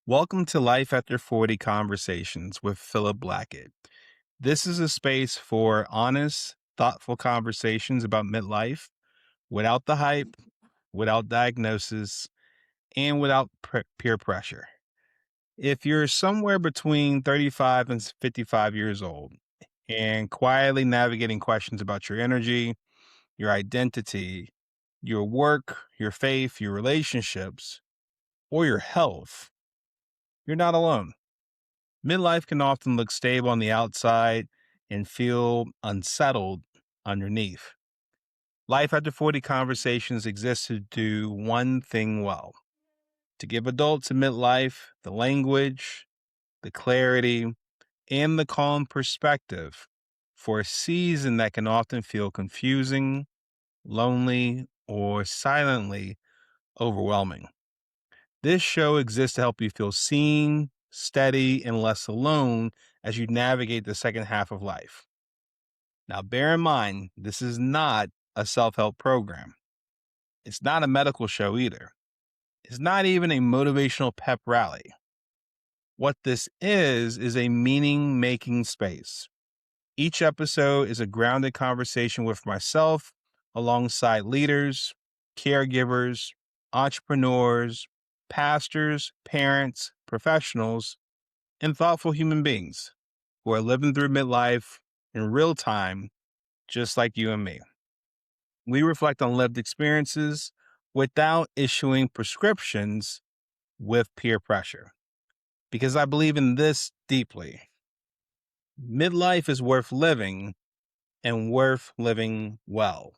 Welcome to Life After 40 Conversations with Philip Blackett. This is a space for honest, thoughtful conversations about midlife without the hype, without diagnosis, and without peer pressure. If you're somewhere between 35 and 55 years old and quietly navigating questions about your energy, your identity, your work, your faith, your relationships, or your health, you're not alone. Midlife can often look stable on the outside and feel unsettled underneath. Life after 40 conversations exist to do one thing well: to give adults in midlife the language, the clarity, and the calm perspective for a season that can often feel confusing, lonely, or silently overwhelming. This show exists to help you feel seen, steady, and less alone as you navigate the second half of life. Now, bear in mind, this is not a self help program. It's not a medical show either. It's not even a motivational pep rally. What this is a meaning making space. Each episode is a grounded conversation with myself alongside leaders, caregivers, entrepreneurs, pastors, parents, professionals, and thoughtful human beings who are living through midlife in real time, just like you and me. We reflect on lived experiences without issuing prescriptions with peer pressure, because I believe in this deeply. Midlife is worth living and worth living well.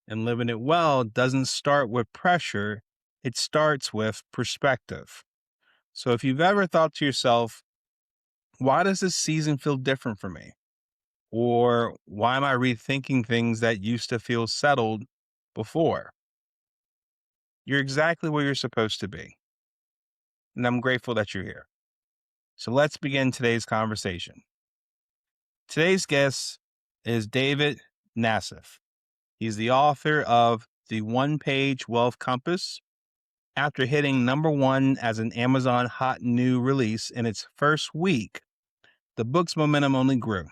And living it well doesn't start with pressure, it starts with perspective. So if you've ever thought to yourself, why does this season feel different for me? Or why am I rethinking things that used to feel settled before? You're exactly where you're supposed to be. And I'm grateful that you're here. So let's begin today's conversation. Today's guest is David Nassief. He's the author of The One Page Wealth Compass. After hitting number one as an Amazon hot new release in its first week, the book's momentum only grew,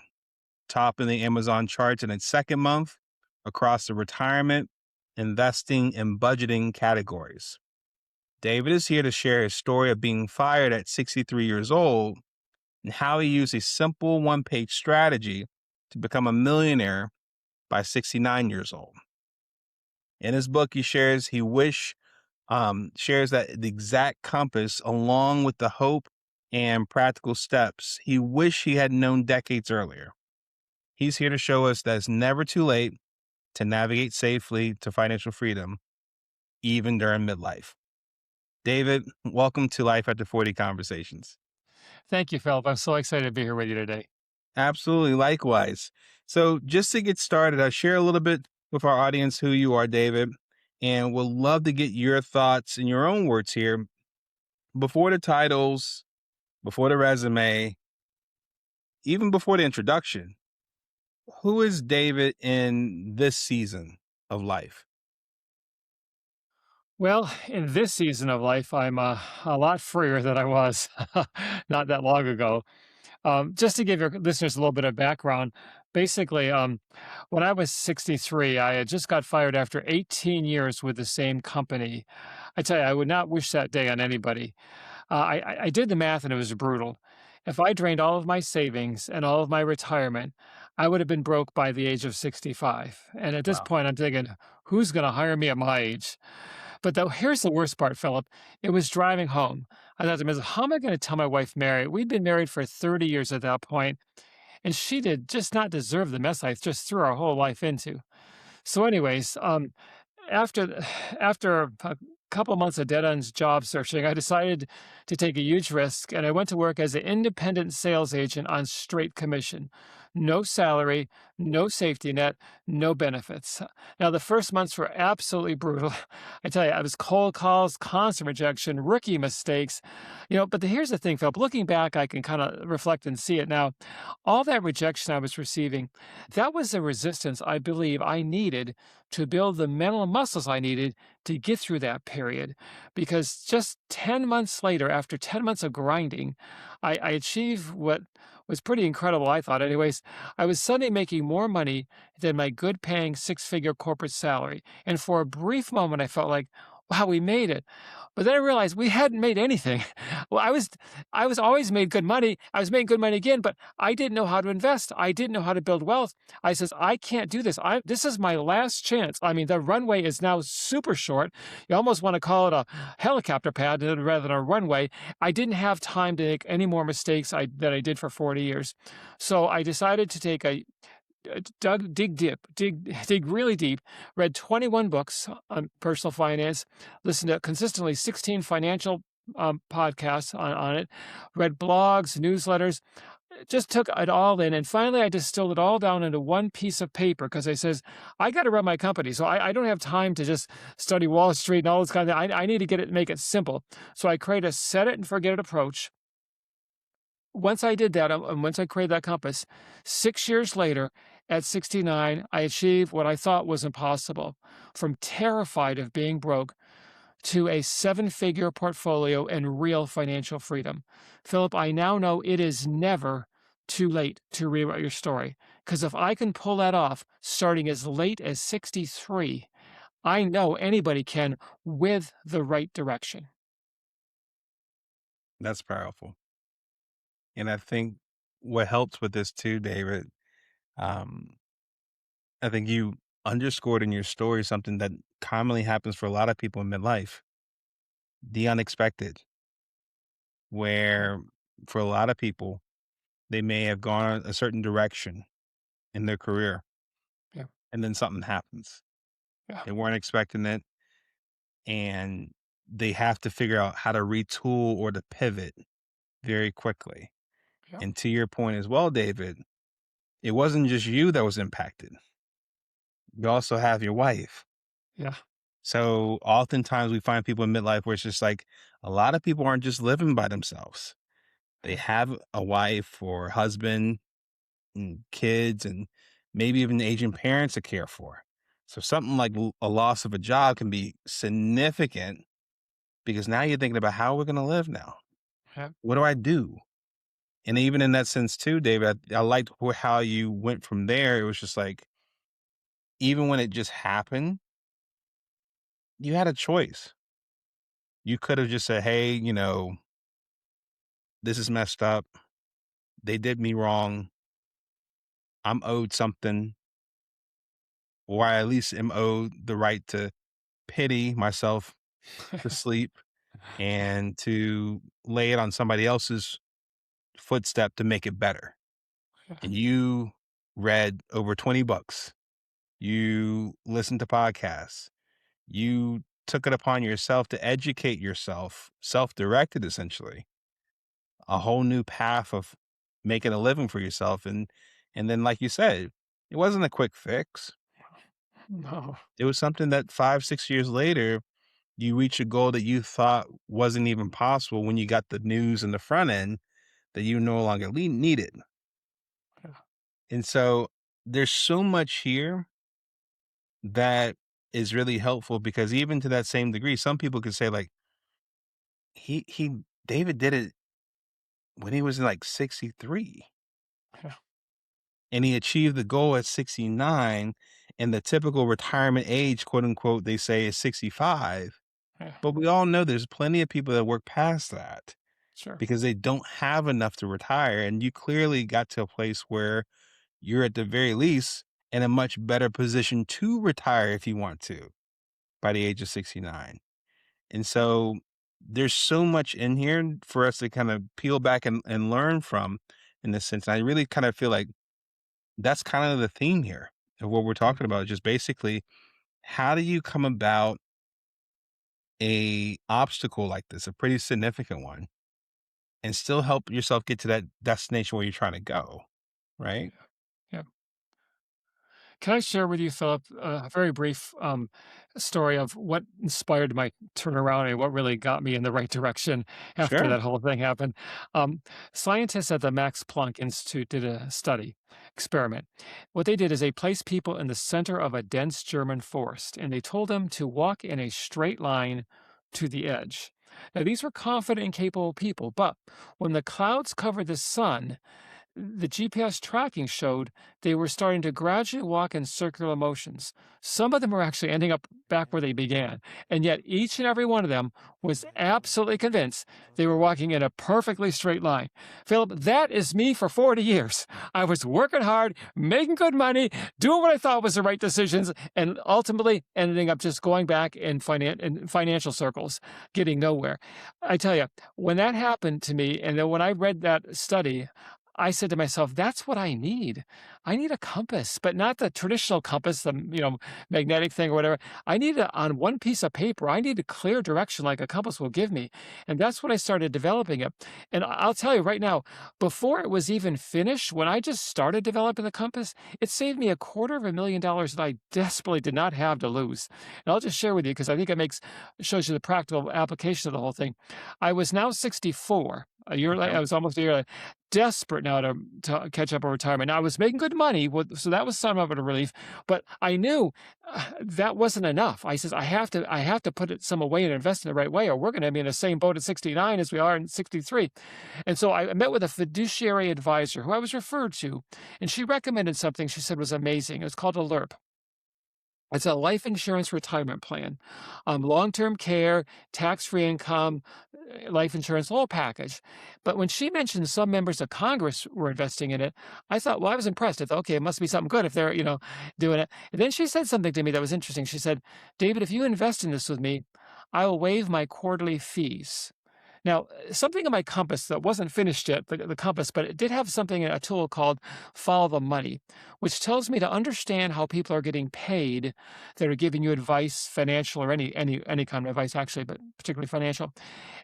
topping the Amazon charts in its second month across the retirement, investing, and budgeting categories. David is here to share his story of being fired at 63 years old and how he used a simple one-page strategy to become a millionaire by 69 years old. In his book, shares that the exact compass along with the hope and practical steps he wished he had known decades earlier. He's here to show us that it's never too late to navigate safely to financial freedom, even during midlife. David, welcome to Life After 40 Conversations. Thank you, Philip. I'm so excited to be here with you today. Absolutely, likewise. So, just to get started, I'll share a little bit with our audience who you are, David, and we'll love to get your thoughts in your own words here. Before the titles, before the resume, even before the introduction, who is David in this season of life? Well, in this season of life, I'm a lot freer than I was not that long ago. Just to give your listeners a little bit of background, basically, when I was 63, I had just got fired after 18 years with the same company. I tell you, I would not wish that day on anybody. I did the math and it was brutal. If I drained all of my savings and all of my retirement, I would have been broke by the age of 65. And at this Wow. point, I'm thinking, who's going to hire me at my age? But here's the worst part, Philip. It was driving home. I thought to myself, how am I going to tell my wife Mary? We'd been married for 30 years at that point, and she did just not deserve the mess I just threw our whole life into. So, anyways, after after a couple months of dead ends job searching, I decided to take a huge risk, and I went to work as an independent sales agent on straight commission. no salary, no safety net, no benefits. Now, the first months were absolutely brutal. I tell you, I was cold calls, constant rejection, rookie mistakes. But here's the thing, Philip. Looking back, I can kind of reflect and see it now. All that rejection I was receiving, that was the resistance I believe I needed to build the mental muscles I needed to get through that period. Because just 10 months later, after 10 months of grinding, I achieved what was pretty incredible, I thought, anyways. I was suddenly making more money than my good paying six-figure corporate salary. And for a brief moment, I felt like, wow, we made it. But then I realized we hadn't made anything. Well, I was always made good money. I was making good money again, but I didn't know how to invest. I didn't know how to build wealth. I says, I can't do this. This is my last chance. I mean, the runway is now super short. You almost want to call it a helicopter pad rather than a runway. I didn't have time to make any more mistakes that I did for 40 years. So I decided to take a dig really deep, read 21 books on personal finance, listened to consistently 16 financial podcasts on it, read blogs, newsletters, just took it all in. And finally, I distilled it all down into one piece of paper because I says, I got to run my company. So I don't have time to just study Wall Street and all this kind of thing. I need to make it simple. So I create a set it and forget it approach. Once I did that, and once I created that compass, 6 years later, at 69, I achieved what I thought was impossible. From terrified of being broke to a seven-figure portfolio and real financial freedom. Philip, I now know it is never too late to rewrite your story. Because if I can pull that off starting as late as 63, I know anybody can with the right direction. That's powerful. And I think what helps with this too, David, um, I think you underscored in your story something that commonly happens for a lot of people in midlife, the unexpected, Yeah, where for a lot of people, they may have gone a certain direction in their career yeah, and then something happens. yeah, They weren't expecting it and they have to figure out how to retool or to pivot very quickly. yeah, And to your point as well, David, it wasn't just you that was impacted. You also have your wife. yeah, So oftentimes we find people in midlife where it's just like a lot of people aren't just living by themselves. They yeah, have a wife or husband and kids and maybe even aging parents to care for. So something like a loss of a job can be significant because now you're thinking about how we're going to live now. yeah, What do I do? And even in that sense too, David, I liked how you went from there. It was just like, even when it just happened, you had a choice. You could have just said, hey, this is messed up. They did me wrong. I'm owed something, or I at least am owed the right to pity myself to sleep and to lay it on somebody else's footstep to make it better. yeah, And you read over 20 books. You listened to podcasts. You took it upon yourself to educate yourself, self-directed essentially, a whole new path of making a living for yourself. And then like you said, it wasn't a quick fix. no, It was something that 5, 6 years later, you reach a goal that you thought wasn't even possible when you got the news in the front end that you no longer needed. yeah, And so there's so much here that is really helpful because even to that same degree, some people could say like he David did it when he was like 63 yeah, and he achieved the goal at 69 and the typical retirement age, quote unquote, they say is 65. yeah, But we all know there's plenty of people that work past that sure, because they don't have enough to retire. And you clearly got to a place where you're at the very least in a much better position to retire if you want to by the age of 69. And so there's so much in here for us to kind of peel back and learn from in this sense. And I really kind of feel like that's kind of the theme here of what we're talking mhm, about. Just basically, how do you come about a obstacle like this, a pretty significant one, and still help yourself get to that destination where you're trying to go, right? Can I share with you, Philip, a very brief story of what inspired my turnaround and what really got me in the right direction after Sure. that whole thing happened? Um, Scientists at the Max Planck Institute did a study experiment. What they did is they placed people in the center of a dense German forest and they told them to walk in a straight line to the edge. Now, these were confident and capable people, but when the clouds covered the sun, the GPS tracking showed they were starting to gradually walk in circular motions. Some of them were actually ending up back where they began. And yet, each and every one of them was absolutely convinced they were walking in a perfectly straight line. Philip, that is me for 40 years. I was working hard, making good money, doing what I thought was the right decisions, and ultimately ending up just going back in financial circles, getting nowhere. I tell you, when that happened to me, and then when I read that study, I said to myself, "That's what I need. I need a compass, but not the traditional compass, the magnetic thing or whatever. I need it on one piece of paper. I need a clear direction like a compass will give me." And that's when I started developing it. And I'll tell you right now, before it was even finished, when I just started developing the compass, it saved me $250,000 that I desperately did not have to lose. And I'll just share with you because I think shows you the practical application of the whole thing. I was now 64. A year Okay. later, I was almost a year later, desperate now to catch up on retirement. Now, I was making good money, so that was some of it a relief. But I knew that wasn't enough. I says I have to put it some away and invest in the right way, or we're going to be in the same boat at 69 as we are in 63. And so I met with a fiduciary advisor who I was referred to, and she recommended something she said was amazing. It was called a LIRP. It's a life insurance retirement plan, long-term care, tax-free income, life insurance, whole package. But when she mentioned some members of Congress were investing in it, I thought, well, I was impressed. I thought, okay, it must be something good if they're, doing it. And then she said something to me that was interesting. She said, "David, if you invest in this with me, I will waive my quarterly fees." Now, something in my compass that wasn't finished yet, the compass, but it did have something, a tool called Follow the Money, which tells me to understand how people are getting paid that are giving you advice, financial or any kind of advice, actually, but particularly financial.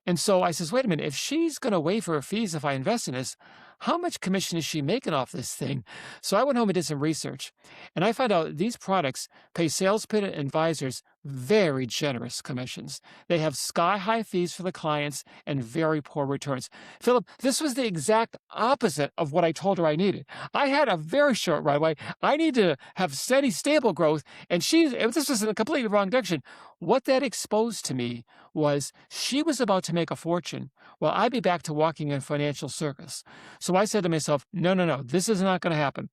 And so I says, wait a minute, if she's going to waive her fees if I invest in this, how much commission is she making off this thing? So I went home and did some research, and I found out these products pay salespeople and advisors very generous commissions. They have sky high fees for the clients and very poor returns. Philip, this was the exact opposite of what I told her I needed. I had a very short runway. I need to have steady, stable growth, and this was in a completely wrong direction. What that exposed to me was she was about to make a fortune while I'd be back to walking in financial circus. So I said to myself, no, no, no, this is not going to happen.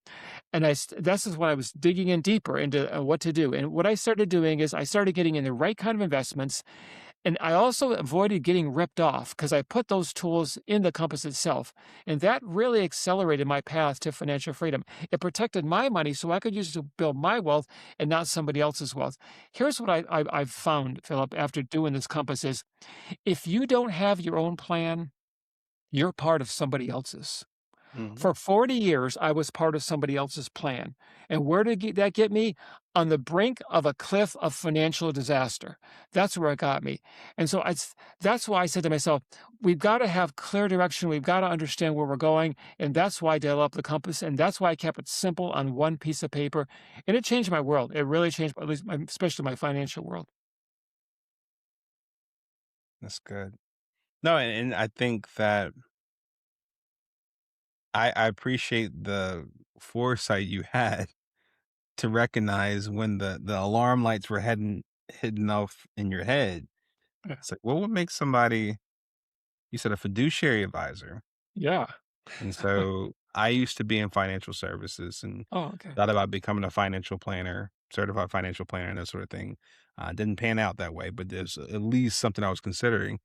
And this is when I was digging in deeper into what to do. And what I started doing is I started getting in the right kind of investments. And I also avoided getting ripped off because I put those tools in the compass itself. And that really accelerated my path to financial freedom. It protected my money so I could use it to build my wealth and not somebody else's wealth. Here's what I've found, Philip, after doing this compass is if you don't have your own plan, you're part of somebody else's. Mhm. For 40 years, I was part of somebody else's plan. And where did that get me? On the brink of a cliff of financial disaster. That's where it got me. And so that's why I said to myself, we've got to have clear direction. We've got to understand where we're going. And that's why I developed the compass. And that's why I kept it simple on one piece of paper. And it changed my world. It really changed, at least especially my financial world. That's good. No, and I think that I appreciate the foresight you had to recognize when the alarm lights were heading hidden off in your head. Yeah. It's like, what would make somebody, you said a fiduciary advisor. Yeah. And so I used to be in financial services and Oh, okay. thought about becoming a financial planner, certified financial planner, and that sort of thing. Didn't pan out that way, but there's at least something I was considering.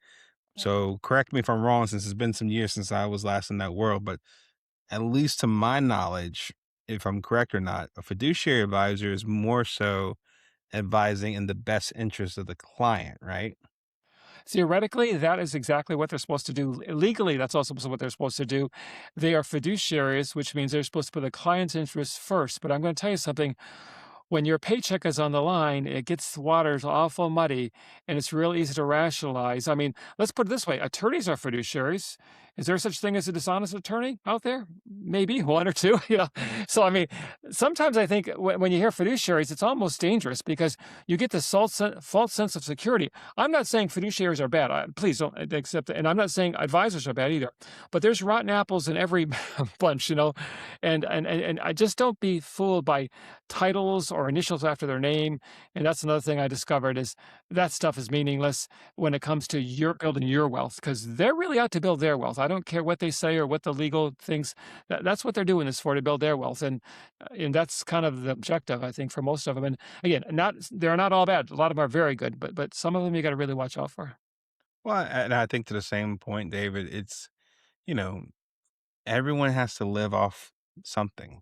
So correct me if I'm wrong, since it's been some years since I was last in that world, but at least to my knowledge, if I'm correct or not, a fiduciary advisor is more so advising in the best interest of the client, right? Theoretically, that is exactly what they're supposed to do. Legally, that's also what they're supposed to do. They are fiduciaries, which means they're supposed to put the client's interests first. But I'm going to tell you something. when your paycheck is on the line, it gets waters awful muddy, and it's real easy to rationalize. I mean, let's put it this way: attorneys are fiduciaries. Is there such thing as a dishonest attorney out there? Maybe one or two. So I mean, sometimes I think when you hear fiduciaries, it's almost dangerous because you get this false sense of security. I'm not saying fiduciaries are bad. Please don't accept it. And I'm not saying advisors are bad either. But there's rotten apples in every bunch, and I just don't be fooled by titles or initials after their name. And that's another thing I discovered is that stuff is meaningless when it comes to your building your wealth because they're really out to build their wealth. I don't care what they say or what the legal things. That's what they're doing this for, to build their wealth, and that's kind of the objective, I think, for most of them. And again, not they're not all bad. A lot of them are very good, but some of them you got to really watch out for. Well, and I think to the same point, David, you know, everyone has to live off something,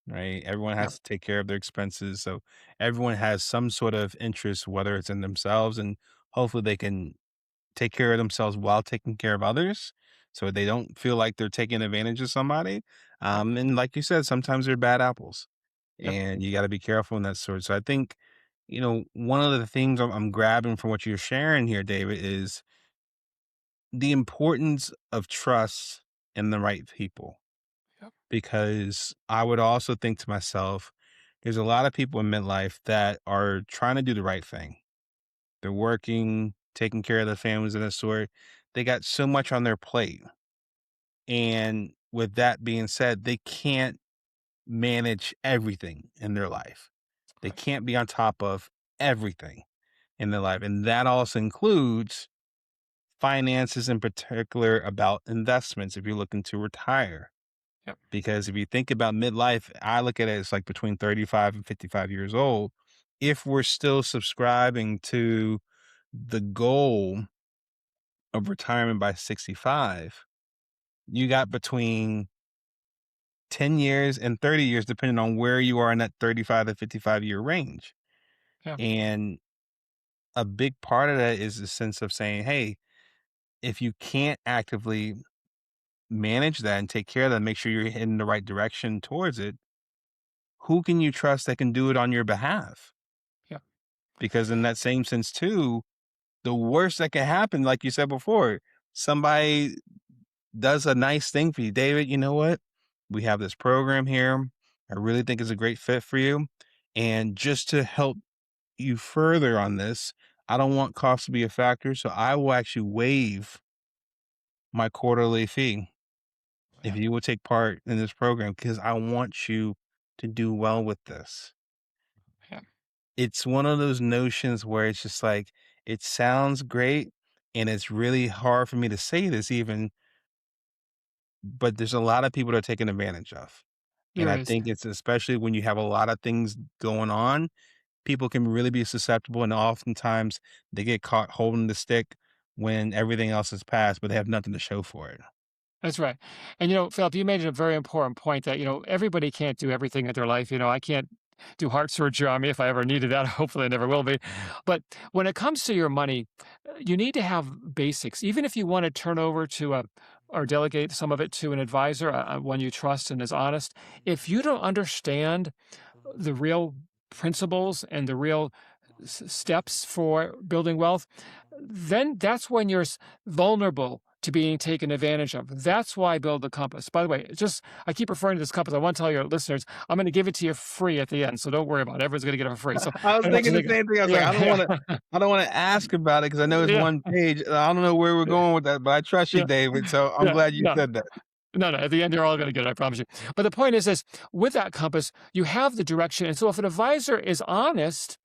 right? Everyone Yeah, has to take care of their expenses. So everyone has some sort of interest, whether it's in themselves, and hopefully they can take care of themselves while taking care of others. So they don't feel like they're taking advantage of somebody. yeah, And like you said, sometimes they're bad apples yep, and you got to be careful in that sort. So I think, one of the things I'm grabbing from what you're sharing here, David, is the importance of trust in the right people. yep, Because I would also think to myself, there's a lot of people in midlife that are trying to do the right thing. They're working, taking care of their families and that sort. They got so much on their plate. And with that being said, they can't manage everything in their life. They right, can't be on top of everything in their life. And that also includes finances, in particular about investments if you're looking to retire. yep, Because if you think about midlife, I look at it as like between 35 and 55 years old. If we're still subscribing to the goal of retirement by 65, you got between 10 years and 30 years, depending on where you are in that 35 to 55-year range. yeah, And a big part of that is the sense of saying, hey, if you can't actively manage that and take care of that, make sure you're heading the right direction towards it, who can you trust that can do it on your behalf? yeah, Because in that same sense too, the worst that can happen, like you said before, somebody does a nice thing for you. David, you know what? We have this program here. I really think it's a great fit for you. And just to help you further on this, I don't want cost to be a factor. So I will actually waive my quarterly fee if yeah, you will take part in this program because I want you to do well with this. yeah. It's one of those notions where it's just like, it sounds great, and it's really hard for me to say this even, but there's a lot of people that are taken advantage of. And There I is. think it's especially when you have a lot of things going on, people can really be susceptible, and oftentimes they get caught holding the stick when everything else is passed, but they have nothing to show for it. That's right. And Philip, you made a very important point that, everybody can't do everything in their life. I can't do heart surgery on me if I ever needed that. Hopefully, I never will be. But when it comes to your money, you need to have basics. Even if you want to turn over to a or delegate some of it to an advisor, one you trust and is honest, if you don't understand the real principles and the real steps for building wealth, then that's when you're vulnerable to being taken advantage of. That's why I build the compass. By the way, I keep referring to this compass. I want to tell your listeners, I'm going to give it to you free at the end, so don't worry about it. Everyone's going to get it for free. So I was I don't thinking want the you to same thing. I was like, yeah, yeah, I don't want to ask about it because I know it's yeah, one page. I don't know where we're going with that, but I trust you, yeah, David. So I'm yeah. glad you No, said that. no, no. At the end, you're all going to get it. I promise you. But the point is, with that compass, you have the direction. And so, if an advisor is honest,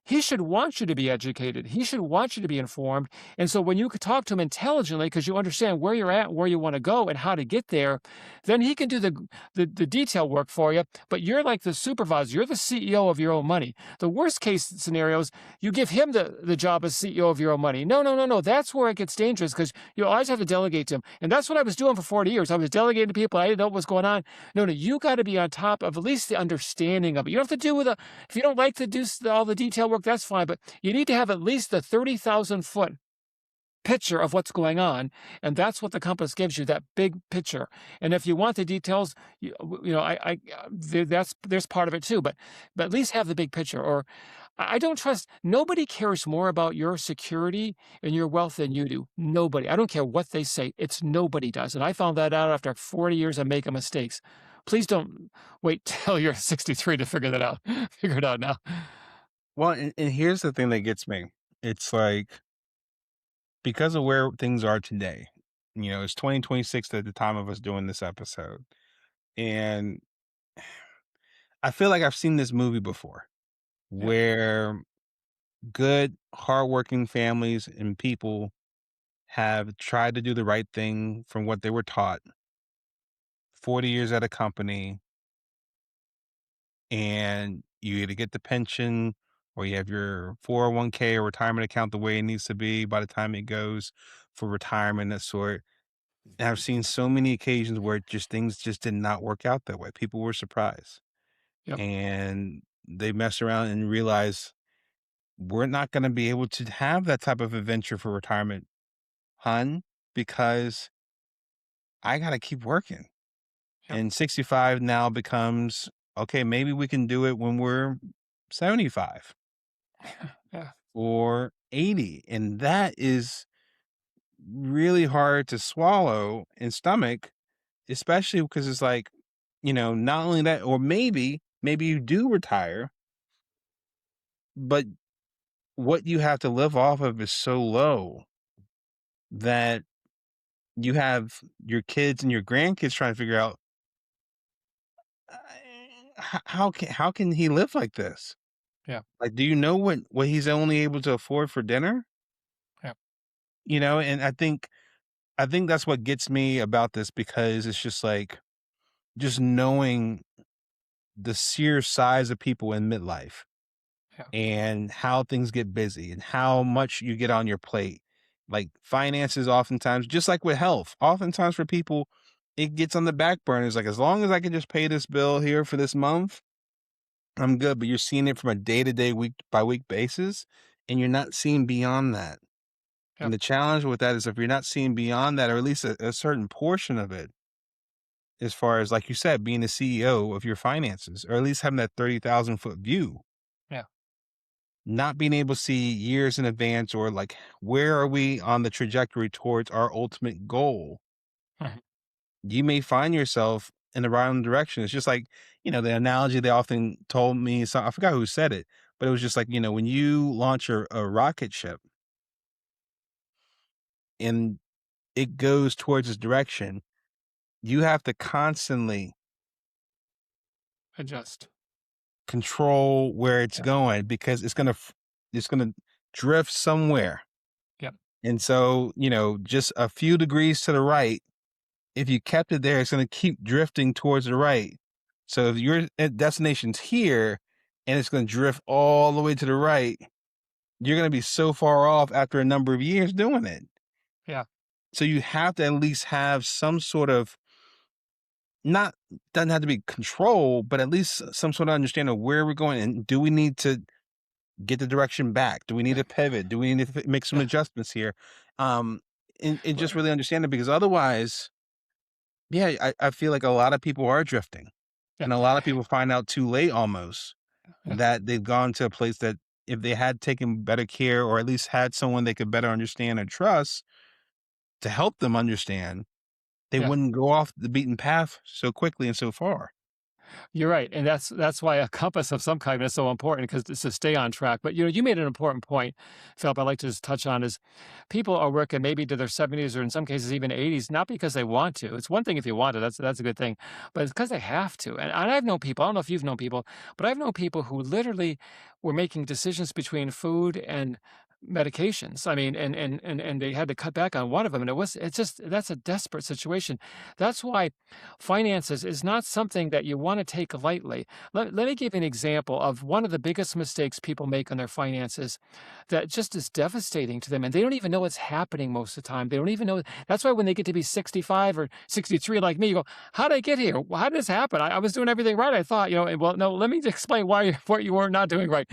he should want you to be educated. He should want you to be informed. And so when you could talk to him intelligently, because you understand where you're at, where you want to go, and how to get there, then he can do the detail work for you. But you're like the supervisor. You're the CEO of your own money. The worst case scenarios, you give him the job as CEO of your own money. No, no, no, no. That's where it gets dangerous because you always have to delegate to him. And that's what I was doing for 40 years. I was delegating to people. I didn't know what was going on. No, no. You got to be on top of at least the understanding of it. You don't have to do with if you don't like to do all the detail work, that's fine, but you need to have at least the 30,000 foot picture of what's going on, and that's what the compass gives you, that big picture. And if you want the details, there's part of it too, but at least have the big picture. Or I don't trust nobody cares more about your security and your wealth than you do. Nobody. I don't care what they say. It's nobody does. And I found that out after 40 years of making mistakes. Please don't wait till you're 63 to figure that out. Figure it out now. Well, and here's the thing that gets me. It's like because of where things are today, it's 2026 at the time of us doing this episode. And I feel like I've seen this movie before Yeah. where good, hardworking families and people have tried to do the right thing from what they were taught, 40 years at a company, and you either get the pension or you have your 401k or retirement account the way it needs to be by the time it goes for retirement, that sort. And I've seen so many occasions where just things just did not work out that way. People were surprised Yep. and they mess around and realize we're not going to be able to have that type of adventure for retirement, hun, because I got to keep working. Yep. And 65 now becomes, okay, maybe we can do it when we're 75 Yeah. or 80. And that is really hard to swallow and stomach, especially because it's like, not only that, or maybe you do retire, but what you have to live off of is so low that you have your kids and your grandkids trying to figure out uh, how can he live like this? Yeah. Like, do you know what he's only able to afford for dinner? Yeah. And I think that's what gets me about this because it's just like just knowing the sheer size of people in midlife Yeah. and how things get busy and how much you get on your plate. Like finances, oftentimes, just like with health, oftentimes for people, it gets on the back burner. It's like, as long as I can just pay this bill here for this month, I'm good. But you're seeing it from a day to day, week by week basis, and you're not seeing beyond that. And Yep. the challenge with that is if you're not seeing beyond that, or at least a certain portion of it, as far as, like you said, being the CEO of your finances, or at least having that 30,000-foot view, Yeah. not being able to see years in advance or like where are we on the trajectory towards our ultimate goal, Mhm. you may find yourself in the wrong direction. It's just like, the analogy they often told me, so I forgot who said it, but it was just like, when you launch a rocket ship and it goes towards this direction, you have to constantly Adjust. control where it's Yeah. going because it's gonna drift somewhere. Yep. And so, just a few degrees to the right, if you kept it there, it's gonna keep drifting towards the right. So if your destination's here and it's gonna drift all the way to the right, you're gonna be so far off after a number of years doing it. Yeah. So you have to at least have some sort of, not, doesn't have to be control, but at least some sort of understanding of where we're going. And do we need to get the direction back? Do we need Yeah. to pivot? Do we need to make some Yeah. adjustments here? Um, and just Well, really understand it because otherwise, yeah, I feel like a lot of people are drifting yeah. and a lot of people find out too late almost Yeah. that they've gone to a place that if they had taken better care or at least had someone they could better understand and trust to help them understand, they Yeah. wouldn't go off the beaten path so quickly and so far. You're right, and that's why a compass of some kind is so important because it's to stay on track. But you made an important point, Philip. I'd like to just touch on is people are working maybe to their 70s or in some cases even 80s, not because they want to. It's one thing if you want to, that's a good thing, but it's because they have to. And I've known people. I don't know if you've known people, but I've known people who literally were making decisions between food and medications. I mean, and they had to cut back on one of them, and it's just that's a desperate situation. That's why finances is not something that you want to take lightly. Let me give you an example of one of the biggest mistakes people make on their finances that just is devastating to them. And they don't even know it's happening most of the time. They don't even know. That's why when they get to be 65 or 63, like me, you go, how did I get here? How did this happen? I was doing everything right. I thought, and well, no, let me explain what you were not doing right.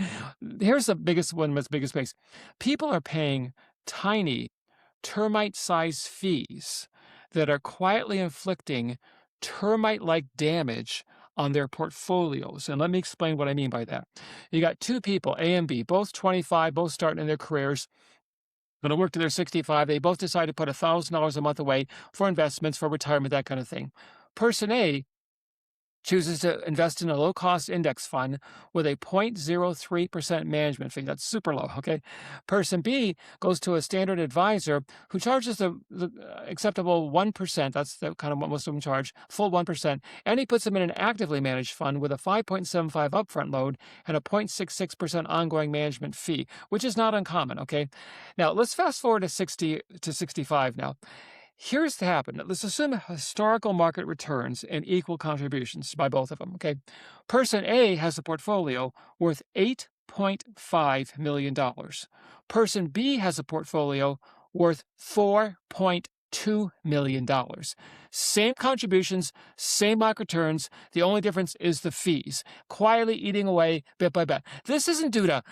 Here's the biggest one, biggest mistakes. People are paying tiny termite-sized fees that are quietly inflicting termite-like damage on their portfolios. And let me explain what I mean by that. You got two people, A and B, both 25, both starting in their careers, going to work to their 65. They both decide to put $1,000 a month away for investments, for retirement, that kind of thing. Person A chooses to invest in a low-cost index fund with a 0.03% management fee. That's super low, okay? Person B goes to a standard advisor who charges the acceptable 1%. That's the kind of what most of them charge, full 1%. And he puts them in an actively managed fund with a 5.75 upfront load and a 0.66% ongoing management fee, which is not uncommon, okay? Now, let's fast forward to 60 to 65 now. Here's to happen. Let's assume historical market returns and equal contributions by both of them. Okay. Person A has a portfolio worth $8.5 million. Person B has a portfolio worth $4.2 million. Same contributions, same market returns. The only difference is the fees, quietly eating away bit by bit. This isn't due to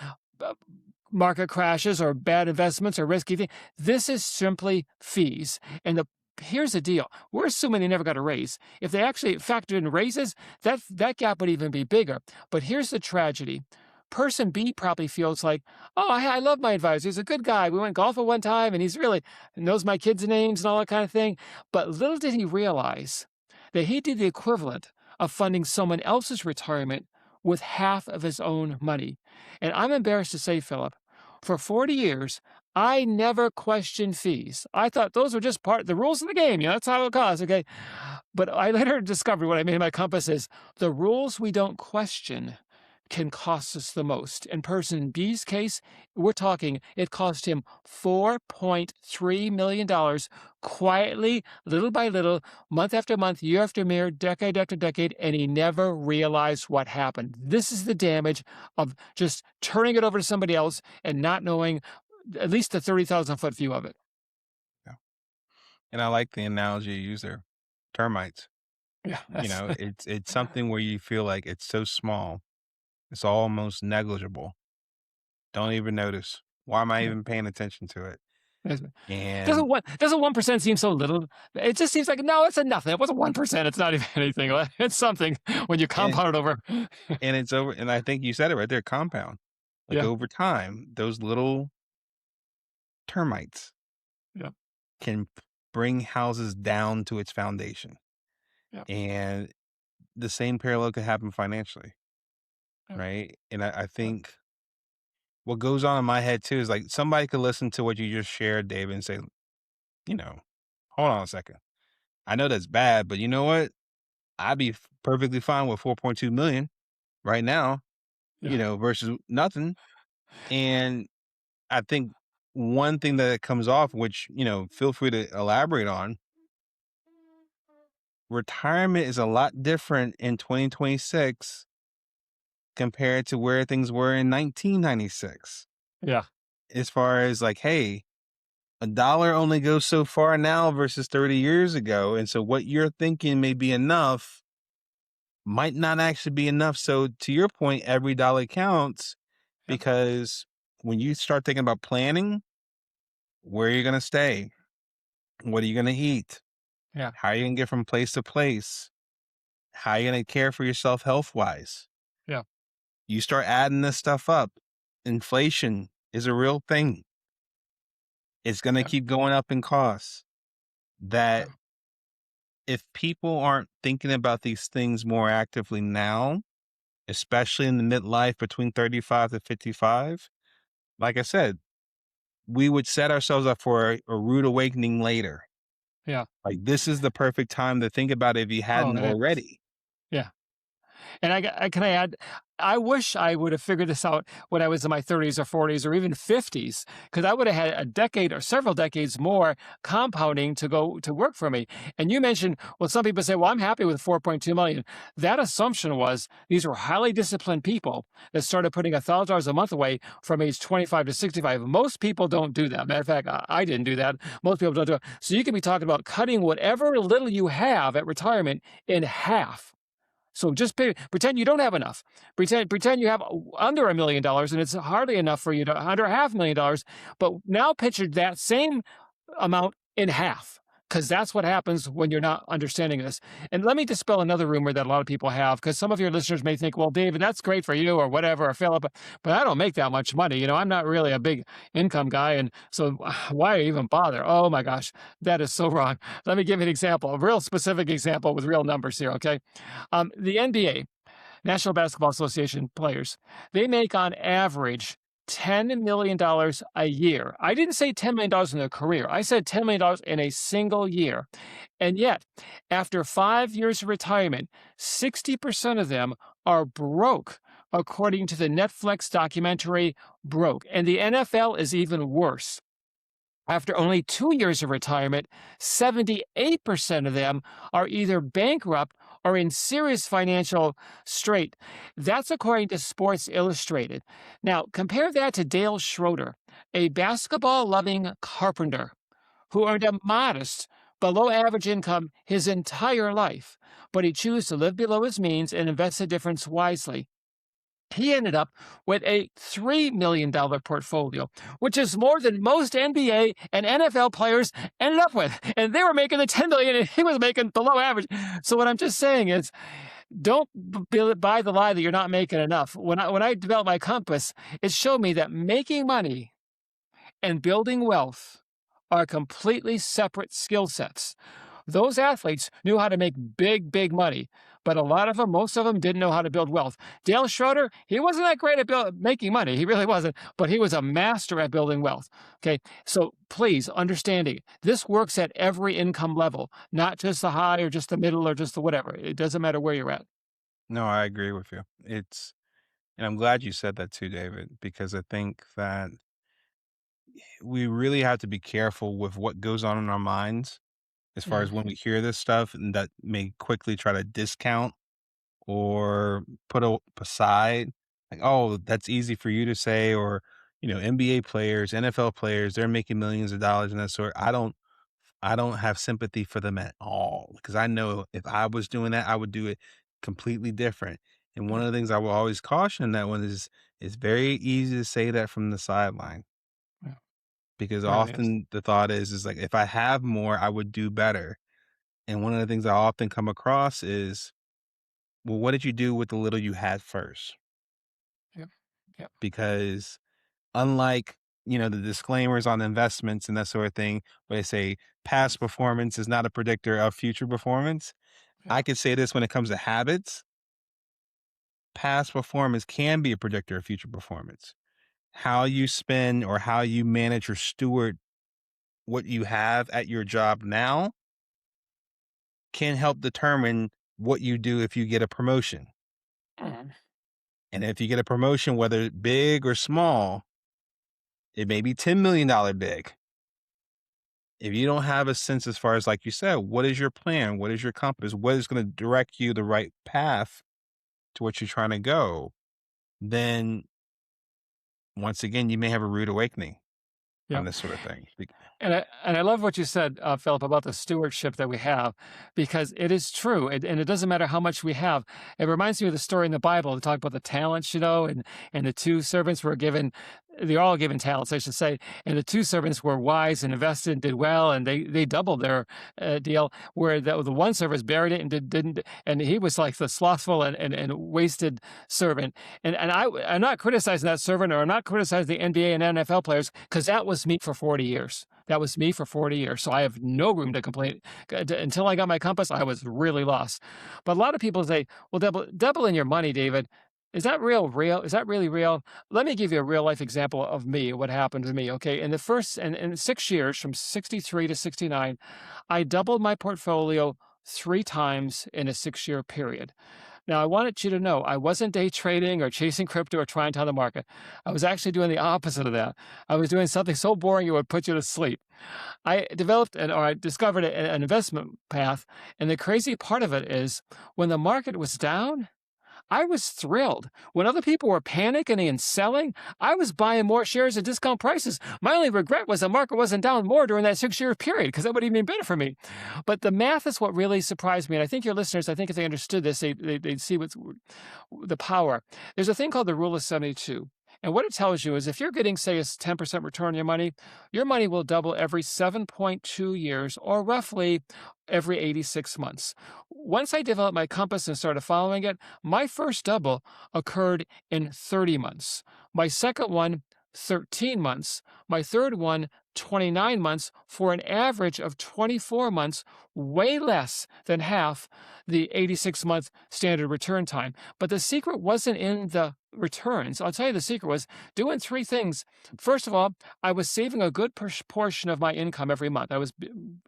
market crashes or bad investments or risky things. This is simply fees. And here's the deal. We're assuming they never got a raise. If they actually factored in raises, that gap would even be bigger. But here's the tragedy. Person B probably feels like, oh, I love my advisor. He's a good guy. We went golfing one time and he's really knows my kids' names and all that kind of thing. But little did he realize that he did the equivalent of funding someone else's retirement with half of his own money. And I'm embarrassed to say, Philip, for 40 years, I never questioned fees. I thought those were just part of the rules of the game. That's how it goes, okay? But I later discovered what I made my compass is the rules we don't question can cost us the most. In person B's case, we're talking it cost him $4.3 million quietly, little by little, month after month, year after year, decade after decade, and he never realized what happened. This is the damage of just turning it over to somebody else and not knowing at least the 30,000-foot view of it. Yeah. And I like the analogy you use there, termites. Yeah, It's something where you feel like it's so small, it's almost negligible. Don't even notice. Why am I yeah. even paying attention to it? Doesn't And 1% seem so little? It just seems like no, it's a nothing. It wasn't 1%. It's not even anything. It's something when you and compound it over. and it's over. And I think you said it right there, compound. Like Yeah, over time, those little termites yeah, can bring houses down to its foundation. yeah, And the same parallel could happen financially, yeah, right? And I yeah, think what goes on in my head too is like somebody could listen to what you just shared, David, and say, you know, hold on a second. I know that's bad, but you know what? I'd be perfectly fine with 4.2 million right now, yeah, versus nothing. And I think one thing that comes off, which, feel free to elaborate on, retirement is a lot different in 2026 compared to where things were in 1996. yeah, As far as like, hey, a dollar only goes so far now versus 30 years ago. And so what you're thinking may be enough might not actually be enough. So to your point, every dollar counts yeah, because when you start thinking about planning, where you're going to stay, what are you going to eat, yeah, how are you going to get from place to place, how are you going to care for yourself health wise, yeah, you start adding this stuff up. Inflation is a real thing. It's going to yeah, keep going up in costs. That yeah, if people aren't thinking about these things more actively now, especially in the midlife between 35 to 55, like I said, we would set ourselves up for a rude awakening later. yeah. Like this is the perfect time to think about it if you Oh, hadn't it is. already. Yeah. And can I add, I wish I would have figured this out when I was in my 30s or 40s or even 50s, because I would have had a decade or several decades more compounding to go to work for me. And you mentioned, well, some people say, well, I'm happy with 4.2 million. That assumption was these were highly disciplined people that started putting $1,000 a month away from age 25 to 65. Most people don't do that. Matter of fact, I didn't do that. Most people don't do it. So you can be talking about cutting whatever little you have at retirement in half. So just pretend you don't have enough. Pretend you have under $1 million, and it's hardly enough for you to under $500,000. But now picture that same amount in half, because that's what happens when you're not understanding this. And let me dispel another rumor that a lot of people have, because some of your listeners may think, well, David, that's great for you or whatever, or Philip, but I don't make that much money. I'm not really a big income guy. And so why even bother? Oh my gosh, that is so wrong. Let me give you an example, a real specific example with real numbers here. Okay. The NBA, National Basketball Association players, they make on average $10 million a year. I didn't say $10 million in their career. I said $10 million in a single year. And yet, after 5 years of retirement, 60% of them are broke, according to the Netflix documentary Broke. And the NFL is even worse. After only 2 years of retirement, 78% of them are either bankrupt or in serious financial strait. That's according to Sports Illustrated. Now, compare that to Dale Schroeder, a basketball loving carpenter who earned a modest, below average income his entire life, but he chose to live below his means and invest the difference wisely. He ended up with a $3 million portfolio, which is more than most NBA and NFL players ended up with. And they were making the 10 million and he was making below average. So what I'm just saying is, don't buy the lie that you're not making enough. When I developed my compass, it showed me that making money and building wealth are completely separate skill sets. Those athletes knew how to make big, big money, but a lot of them, most of them, didn't know how to build wealth. Dale Schroeder, he wasn't that great at making money. He really wasn't, but he was a master at building wealth. Okay, so please, understanding this works at every income level, not just the high or just the middle or just the whatever. It doesn't matter where you're at. No, I agree with you. And I'm glad you said that too, David, because I think that we really have to be careful with what goes on in our minds as far as when Mhm. we hear this stuff and that may quickly try to discount or aside, like, oh, that's easy for you to say, or, NBA players, NFL players, they're making millions of dollars and that sort. I don't have sympathy for them at all because I know if I was doing that, I would do it completely different. And one Yeah, of the things I will always caution that one is it's very easy to say that from the sideline yeah, because really is. often the thought is like if I have more, I would do better. And one of the things I often come across is, well, what did you do with the little you had first? Yeah, yeah, Because unlike, the disclaimers on investments and that sort of thing, where they say past performance is not a predictor of future performance. yeah. I could say this when it comes to habits, past performance can be a predictor of future performance. How you spend or how you manage or steward what you have at your job now can help determine what you do if you get a promotion. Mhm. And if you get a promotion, whether big or small, it may be $10 million big. If you don't have a sense as far as, like you said, what is your plan? What is your compass? What is going to direct you the right path to what you're trying to go? Then once again, you may have a rude awakening on Yeah. this sort of thing. And I love what you said, Philip, about the stewardship that we have, because it is true, and it doesn't matter how much we have. It reminds me of the story in the Bible. They talk about the talents, and the two servants were given. They're all given talents, I should say, and the two servants were wise and invested and did well, and they doubled their deal. Where the one servant buried it and didn't, and he was like the slothful and wasted servant. I'm not criticizing that servant, or I'm not criticizing the NBA and NFL players, because that was me for 40 years. That was me for 40 years. So I have no room to complain. Until I got my compass, I was really lost. But a lot of people say, well, double in your money, David. Is that real? Is that really real? Let me give you a real life example of me, what happened to me. Okay. In 6 years, from 63 to 69, I doubled my portfolio 3 times in a 6 year period. Now, I wanted you to know I wasn't day trading or chasing crypto or trying to time the market. I was actually doing the opposite of that. I was doing something so boring it would put you to sleep. I discovered an investment path. And the crazy part of it is when the market was down, I was thrilled. When other people were panicking and selling, I was buying more shares at discount prices. My only regret was the market wasn't down more during that 6 year period, because that would have been better for me. But the math is what really surprised me. And I think your listeners, I think if they understood this, they'd see what's the power. There's a thing called the rule of 72. And what it tells you is if you're getting, say, a 10% return on your money will double every 7.2 years, or roughly every 86 months. Once I developed my compass and started following it, my first double occurred in 30 months. My second one, 13 months. My third one, 29 months, for an average of 24 months, way less than half the 86-month standard return time. But the secret wasn't in the returns. I'll tell you, the secret was doing three things. First of all, I was saving a good portion of my income every month. I was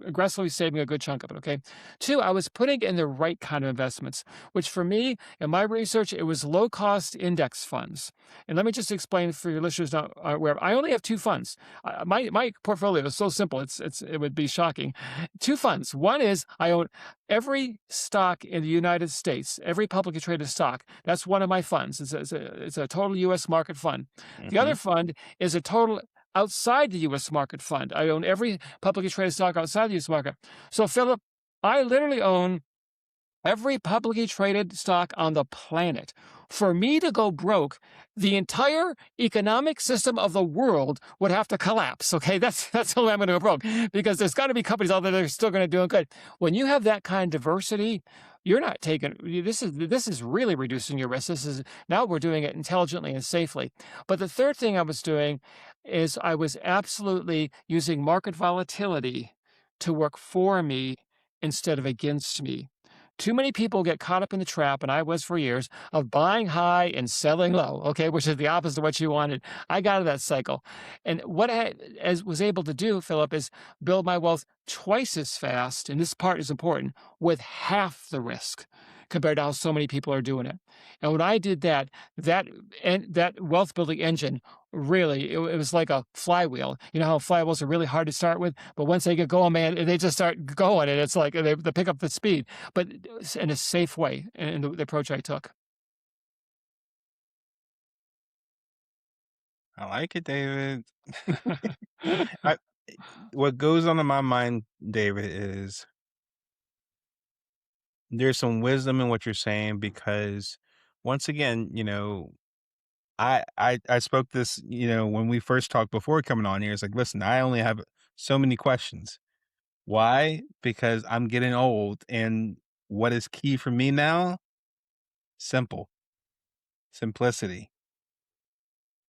aggressively saving a good chunk of it. Okay. Two, I was putting in the right kind of investments, which for me, in my research, it was low cost index funds. And let me just explain for your listeners not aware. I only have two funds. My portfolio is so simple. It would be shocking. Two funds. One is I own every stock in the United States, every publicly traded stock. That's one of my funds. It's a total U.S. market fund. The Hmm. other fund is a total outside the U.S. market fund. I own every publicly traded stock outside the U.S. market. So, Philip, I literally own every publicly traded stock on the planet. For me to go broke, the entire economic system of the world would have to collapse. Okay, that's the way I'm going to go broke, because there's got to be companies out there that are still going to do it good. When you have that kind of diversity, you're not taking this is really reducing your risk. This is now we're doing it intelligently and safely. But the third thing I was doing is I was absolutely using market volatility to work for me instead of against me. Too many people get caught up in the trap, and I was for years, of buying high and selling low, okay, which is the opposite of what you wanted. I got out of that cycle. And what was able to do, Philip, is build my wealth twice as fast, and this part is important, with half the risk compared to how so many people are doing it. And when I did that, that wealth building engine really, it was like a flywheel. You know how flywheels are really hard to start with, but once they get going, man, they just start going, and it's like they pick up the speed, but in a safe way, in the approach I took. I like it, David. I, what goes on in my mind, David, is there's some wisdom in what you're saying because once again, I spoke this, when we first talked before coming on here. It's like, listen, I only have so many questions. Why? Because I'm getting old, and what is key for me now? Simple, simplicity.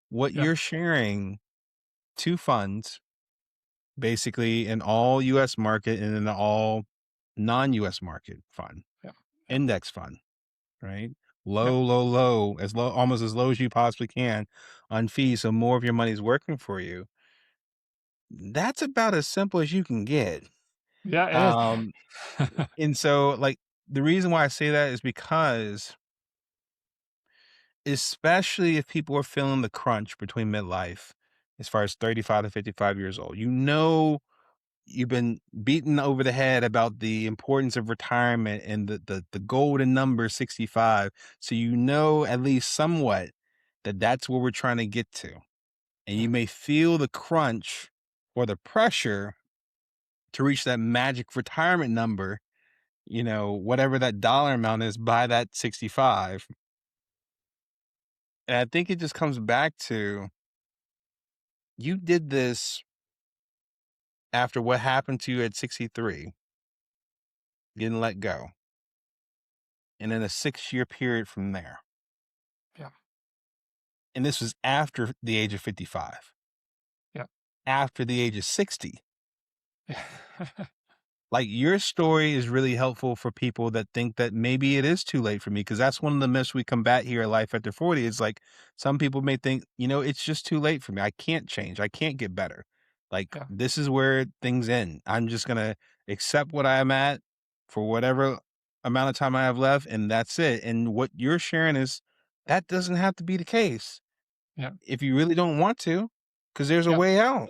What Yeah, you're sharing, two funds, basically an all US market and an all non-US market fund, yeah, yeah, index fund, right? yeah, Low, low, low, as low, almost as low as you possibly can on fees. So more of your money's working for you. That's about as simple as you can get. yeah. It Um, is. and so like the reason why I say that is because especially if people are feeling the crunch between midlife, as far as 35 to 55 years old, you've been beaten over the head about the importance of retirement and the golden number 65. So at least somewhat that that's where we're trying to get to. And you Yeah, may feel the crunch or the pressure to reach that magic retirement number, whatever that dollar amount is by that 65. And I think it just comes back to you did this after what happened to you at 63, getting let go, and then a 6-year period from there. yeah, And this was after the age of 55, yeah, after the age of 60. yeah. Like your story is really helpful for people that think that maybe it is too late for me. Cause that's one of the myths we combat here at Life After 40. It's like some people may think, it's just too late for me. I can't change. I can't get better. Like Yeah. this is where things end. I'm just going to accept what I am at for whatever amount of time I have left. And that's it. And what you're sharing is that doesn't have to be the case Yeah. if you really don't want to, cause there's a Yeah. way out.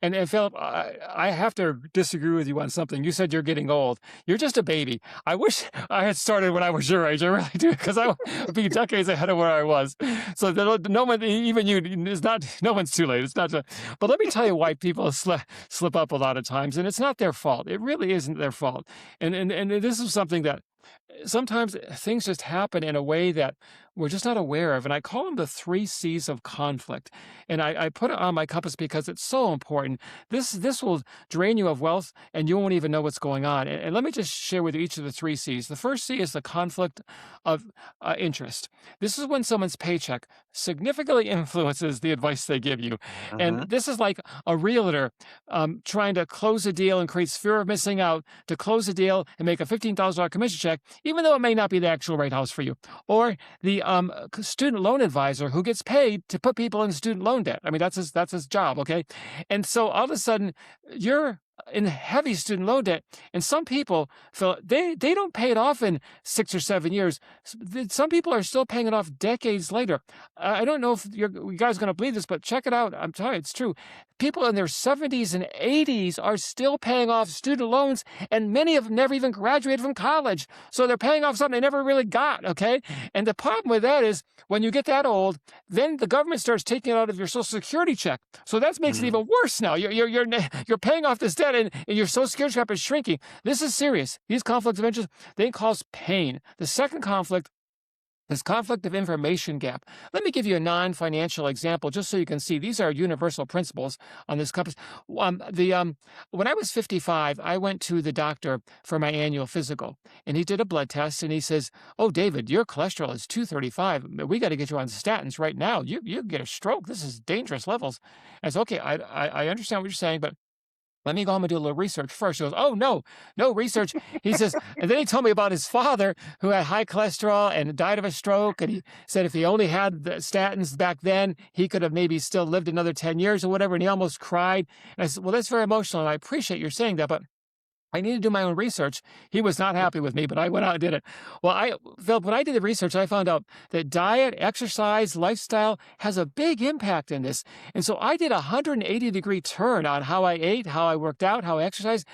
And Philip, I have to disagree with you on something. You said you're getting old. You're just a baby. I wish I had started when I was your age. I really do, because I would be decades ahead of where I was. So no one, even you, is not. No one's too late. It's not. But let me tell you why people slip up a lot of times, and it's not their fault. It really isn't their fault. And this is something that sometimes things just happen in a way that we're just not aware of. And I call them the three C's of conflict. And I put it on my compass because it's so important. This will drain you of wealth and you won't even know what's going on. And let me just share with you each of the three C's. The first C is the conflict of interest. This is when someone's paycheck significantly influences the advice they give you. And Mhm. this is like a realtor trying to close a deal and creates fear of missing out to close a deal and make a $15,000 commission check, even though it may not be the actual right house for you. Or the student loan advisor who gets paid to put people in student loan debt. I mean, that's his job, okay? And so all of a sudden, you're in heavy student loan debt, and some people feel they don't pay it off in 6 or 7 years. Some people are still paying it off decades later. I don't know if you guys are going to believe this, but check it out. I'm telling you, it's true. People in their 70s and 80s are still paying off student loans, and many of them never even graduated from college. So they're paying off something they never really got, okay? And the problem with that is when you get that old, then the government starts taking it out of your Social Security check. So that makes it Mhm. even worse now. You're paying off this debt, and your Social Security check is shrinking. This is serious. These conflicts of interest, they cause pain. The second conflict, this conflict of information gap. Let me give you a non-financial example just so you can see these are universal principles on this compass. When I was 55, I went to the doctor for my annual physical, and he did a blood test, and he says, "Oh, David, your cholesterol is 235. We got to get you on statins right now. You get a stroke. This is dangerous levels." I said, "Okay, I understand what you're saying, but let me go home and do a little research first." He goes, "Oh, no, no research." He says, and then he told me about his father who had high cholesterol and died of a stroke. And he said if he only had the statins back then, he could have maybe still lived another 10 years or whatever. And he almost cried. And I said, "Well, that's very emotional. And I appreciate you saying that, but I need to do my own research." He was not happy with me, but I went out and did it. Well, Philip, when I did the research, I found out that diet, exercise, lifestyle has a big impact in this. And so I did a 180-degree turn on how I ate, how I worked out, how I exercised.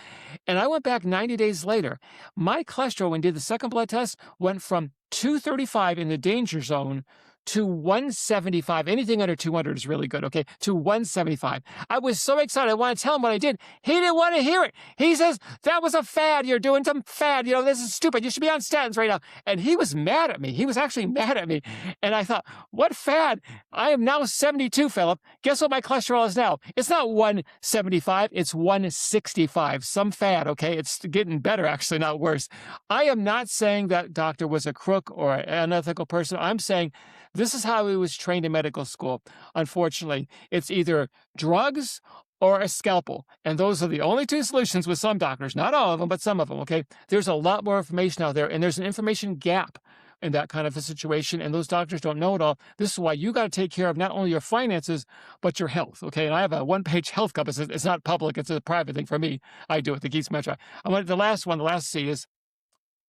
And I went back 90 days later. My cholesterol, when I did the second blood test, went from 235 in the danger zone to 175. Anything under 200 is really good, okay? To 175. I was so excited. I want to tell him what I did. He didn't want to hear it. He says, "That was a fad. You're doing some fad. This is stupid. You should be on statins right now." And he was mad at me. He was actually mad at me. And I thought, what fad? I am now 72, Philip. Guess what my cholesterol is now? It's not 175. It's 165. Some fad, okay? It's getting better, actually, not worse. I am not saying that doctor was a crook or an unethical person. I'm saying this is how he was trained in medical school. Unfortunately, it's either drugs or a scalpel. And those are the only two solutions with some doctors. Not all of them, but some of them, okay? There's a lot more information out there, and there's an information gap in that kind of a situation, and those doctors don't know it all. This is why you got to take care of not only your finances, but your health, okay? And I have a one-page health compass. It's not public. It's a private thing for me. I do it, the Geese Metro. I want the last one, the last C is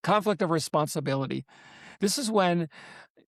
conflict of responsibility. This is when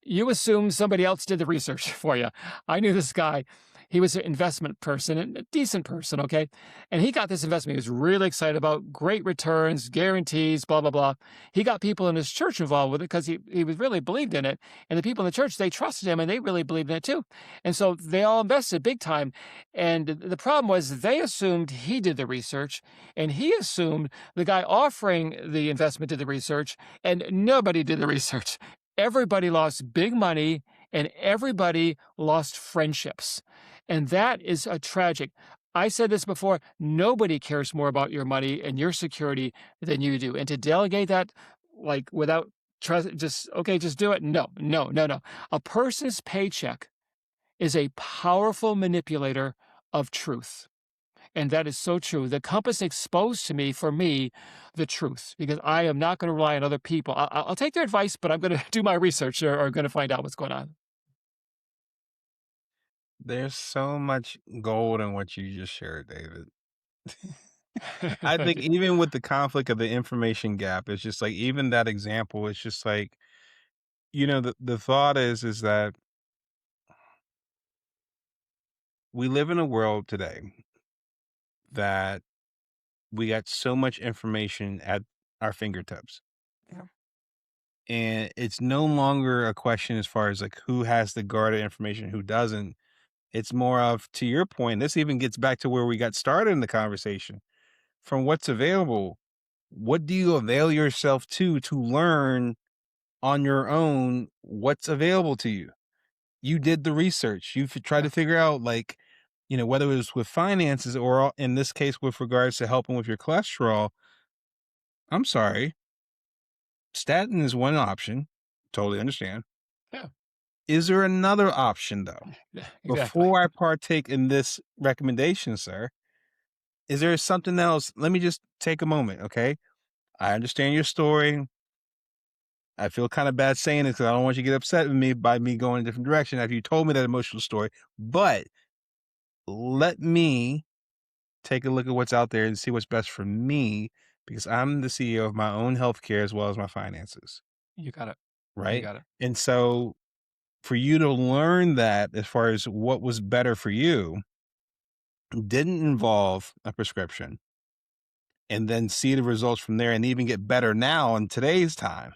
you assume somebody else did the research for you. I knew this guy. He was an investment person, and a decent person, okay? And he got this investment he was really excited about, great returns, guarantees, blah, blah, blah. He got people in his church involved with it because he was really believed in it. And the people in the church, they trusted him and they really believed in it too. And so they all invested big time. And the problem was they assumed he did the research, and he assumed the guy offering the investment did the research, and nobody did the research. Everybody lost big money and everybody lost friendships. And that is a tragic. I said this before, nobody cares more about your money and your security than you do. And to delegate that, like without trust, just do it. No, no, no, no. A person's paycheck is a powerful manipulator of truth. And that is so true. The compass exposed to me, for me, the truth, because I am not going to rely on other people. I'll take their advice, but I'm going to do my research or going to find out what's going on. There's so much gold in what you just shared, David. I think even with the conflict of the information gap, it's just like even that example, it's just like, the thought is that we live in a world today that we got so much information at our fingertips. Yeah. And it's no longer a question as far as like who has the guarded information, who doesn't. It's more of, to your point, this even gets back to where we got started in the conversation. From what's available, what do you avail yourself to learn on your own what's available to you. You did the research. You've tried Yeah. to figure out, like, whether it was with finances or in this case with regards to helping with your cholesterol. I'm sorry, statin is one option. Totally understand. Yeah. Is there another option though? Yeah. Exactly. Before I partake in this recommendation, sir, is there something else? Let me just take a moment, okay? I understand your story. I feel kind of bad saying this because I don't want you to get upset with me by me going a different direction after you told me that emotional story. But let me take a look at what's out there and see what's best for me because I'm the CEO of my own healthcare as well as my finances, You got it. You right? got it. And so for you to learn that as far as what was better for you didn't involve a prescription and then see the results from there and even get better now in today's time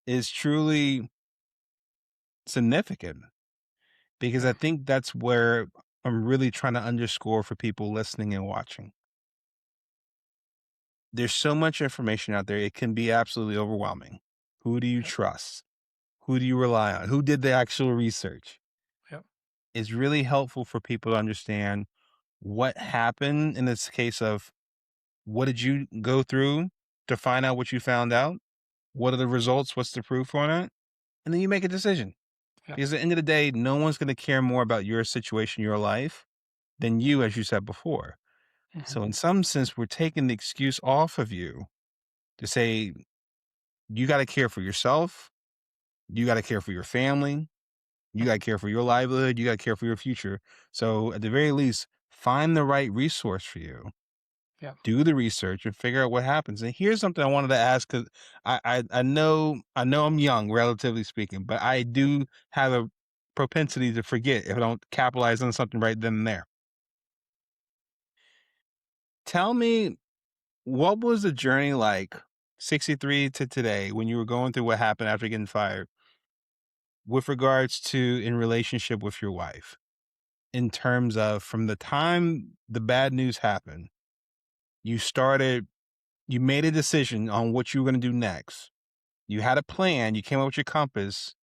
is truly significant because I Yeah. think that's where I'm really trying to underscore for people listening and watching. There's so much information out there, it can be absolutely overwhelming. Who do you Yep. trust? Who do you rely on? Who did the actual research? Yep. It's really helpful for people to understand what happened in this case of what did you go through to find out what you found out? What are the results? What's the proof on it? And then you make a decision. Yeah. Because at the end of the day, no one's going to care more about your situation, your life, than you, as you said before. Mhm. So, in some sense, we're taking the excuse off of you to say, you got to care for yourself. You got to care for your family. You got to care for your livelihood. You got to care for your future. So, at the very least, find the right resource for you. Yeah. Do the research and figure out what happens. And here's something I wanted to ask because I know I'm young, relatively speaking, but I do have a propensity to forget if I don't capitalize on something right then and there. Tell me, what was the journey like, 63 to today, when you were going through what happened after getting fired, with regards to in relationship with your wife? In terms of from the time the bad news happened, you started, you made a decision on what you were going to do next. You had a plan, you came up with your compass.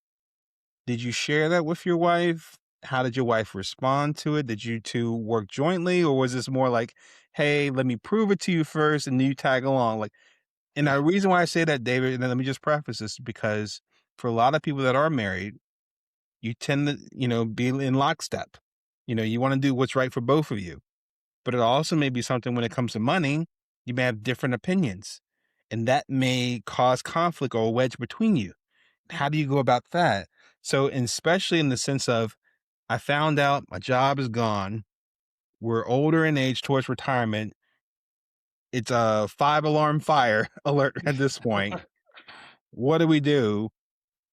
Did you share that with your wife? How did your wife respond to it? Did you two work jointly, or was this more like, hey, let me prove it to you first and then you tag along? Like, and Yeah. the reason why I say that, David, and then let me just preface this because for a lot of people that are married, you tend to, be in lockstep. You want to do what's right for both of you. But it also may be something when it comes to money, you may have different opinions. And that may cause conflict or a wedge between you. How do you go about that? So, and especially in the sense of, I found out my job is gone. We're older in age towards retirement. It's a 5 alarm fire alert at this point. What do we do?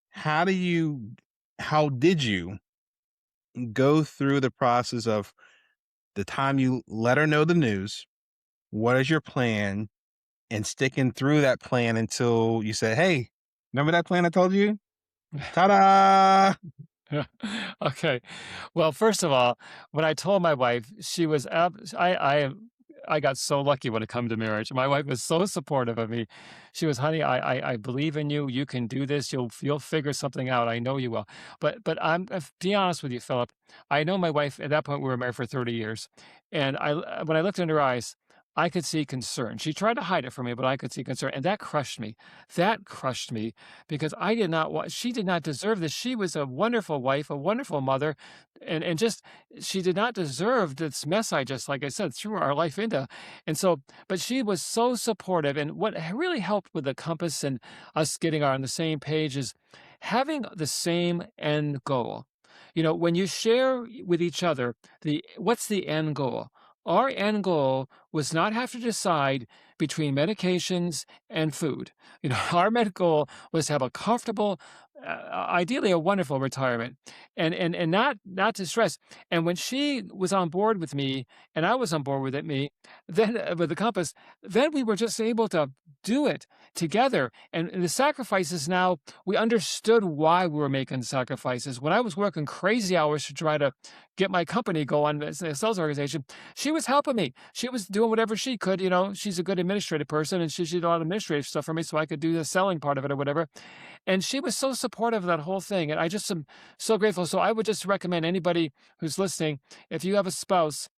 How do you, how did you go through the process of the time you let her know the news? What is your plan? And sticking through that plan until you say, hey, remember that plan I told you? Ta da! Yeah. Okay. Well, first of all, when I told my wife, she was I got so lucky when it come to marriage. My wife was so supportive of me. She was, "Honey, I believe in you. You can do this. You'll figure something out. I know you will." But be honest with you, Philip. I know my wife at that point. We were married for 30 years, and when I looked in her eyes, I could see concern. She tried to hide it from me, but I could see concern, and that crushed me. That crushed me because I did not want. She did not deserve this. She was a wonderful wife, a wonderful mother, and just she did not deserve this mess I just, like I said, threw our life into. And so, but she was so supportive. And what really helped with the compass and us getting on the same page is having the same end goal. When you share with each other what's the end goal? Our end goal was not have to decide between medications and food. Our med goal was to have a comfortable, ideally a wonderful retirement, and not to stress. And when she was on board with me, and I was on board with me, then with the compass, then we were just able to do it together. And the sacrifices now we understood why we were making sacrifices. When I was working crazy hours to try to get my company going as a sales organization, she was helping me. She was doing whatever she could. She's a good administrative person, and she did a lot of administrative stuff for me so I could do the selling part of it or whatever. And she was so supportive of that whole thing. And I just am so grateful. So I would just recommend anybody who's listening, if you have a spouse,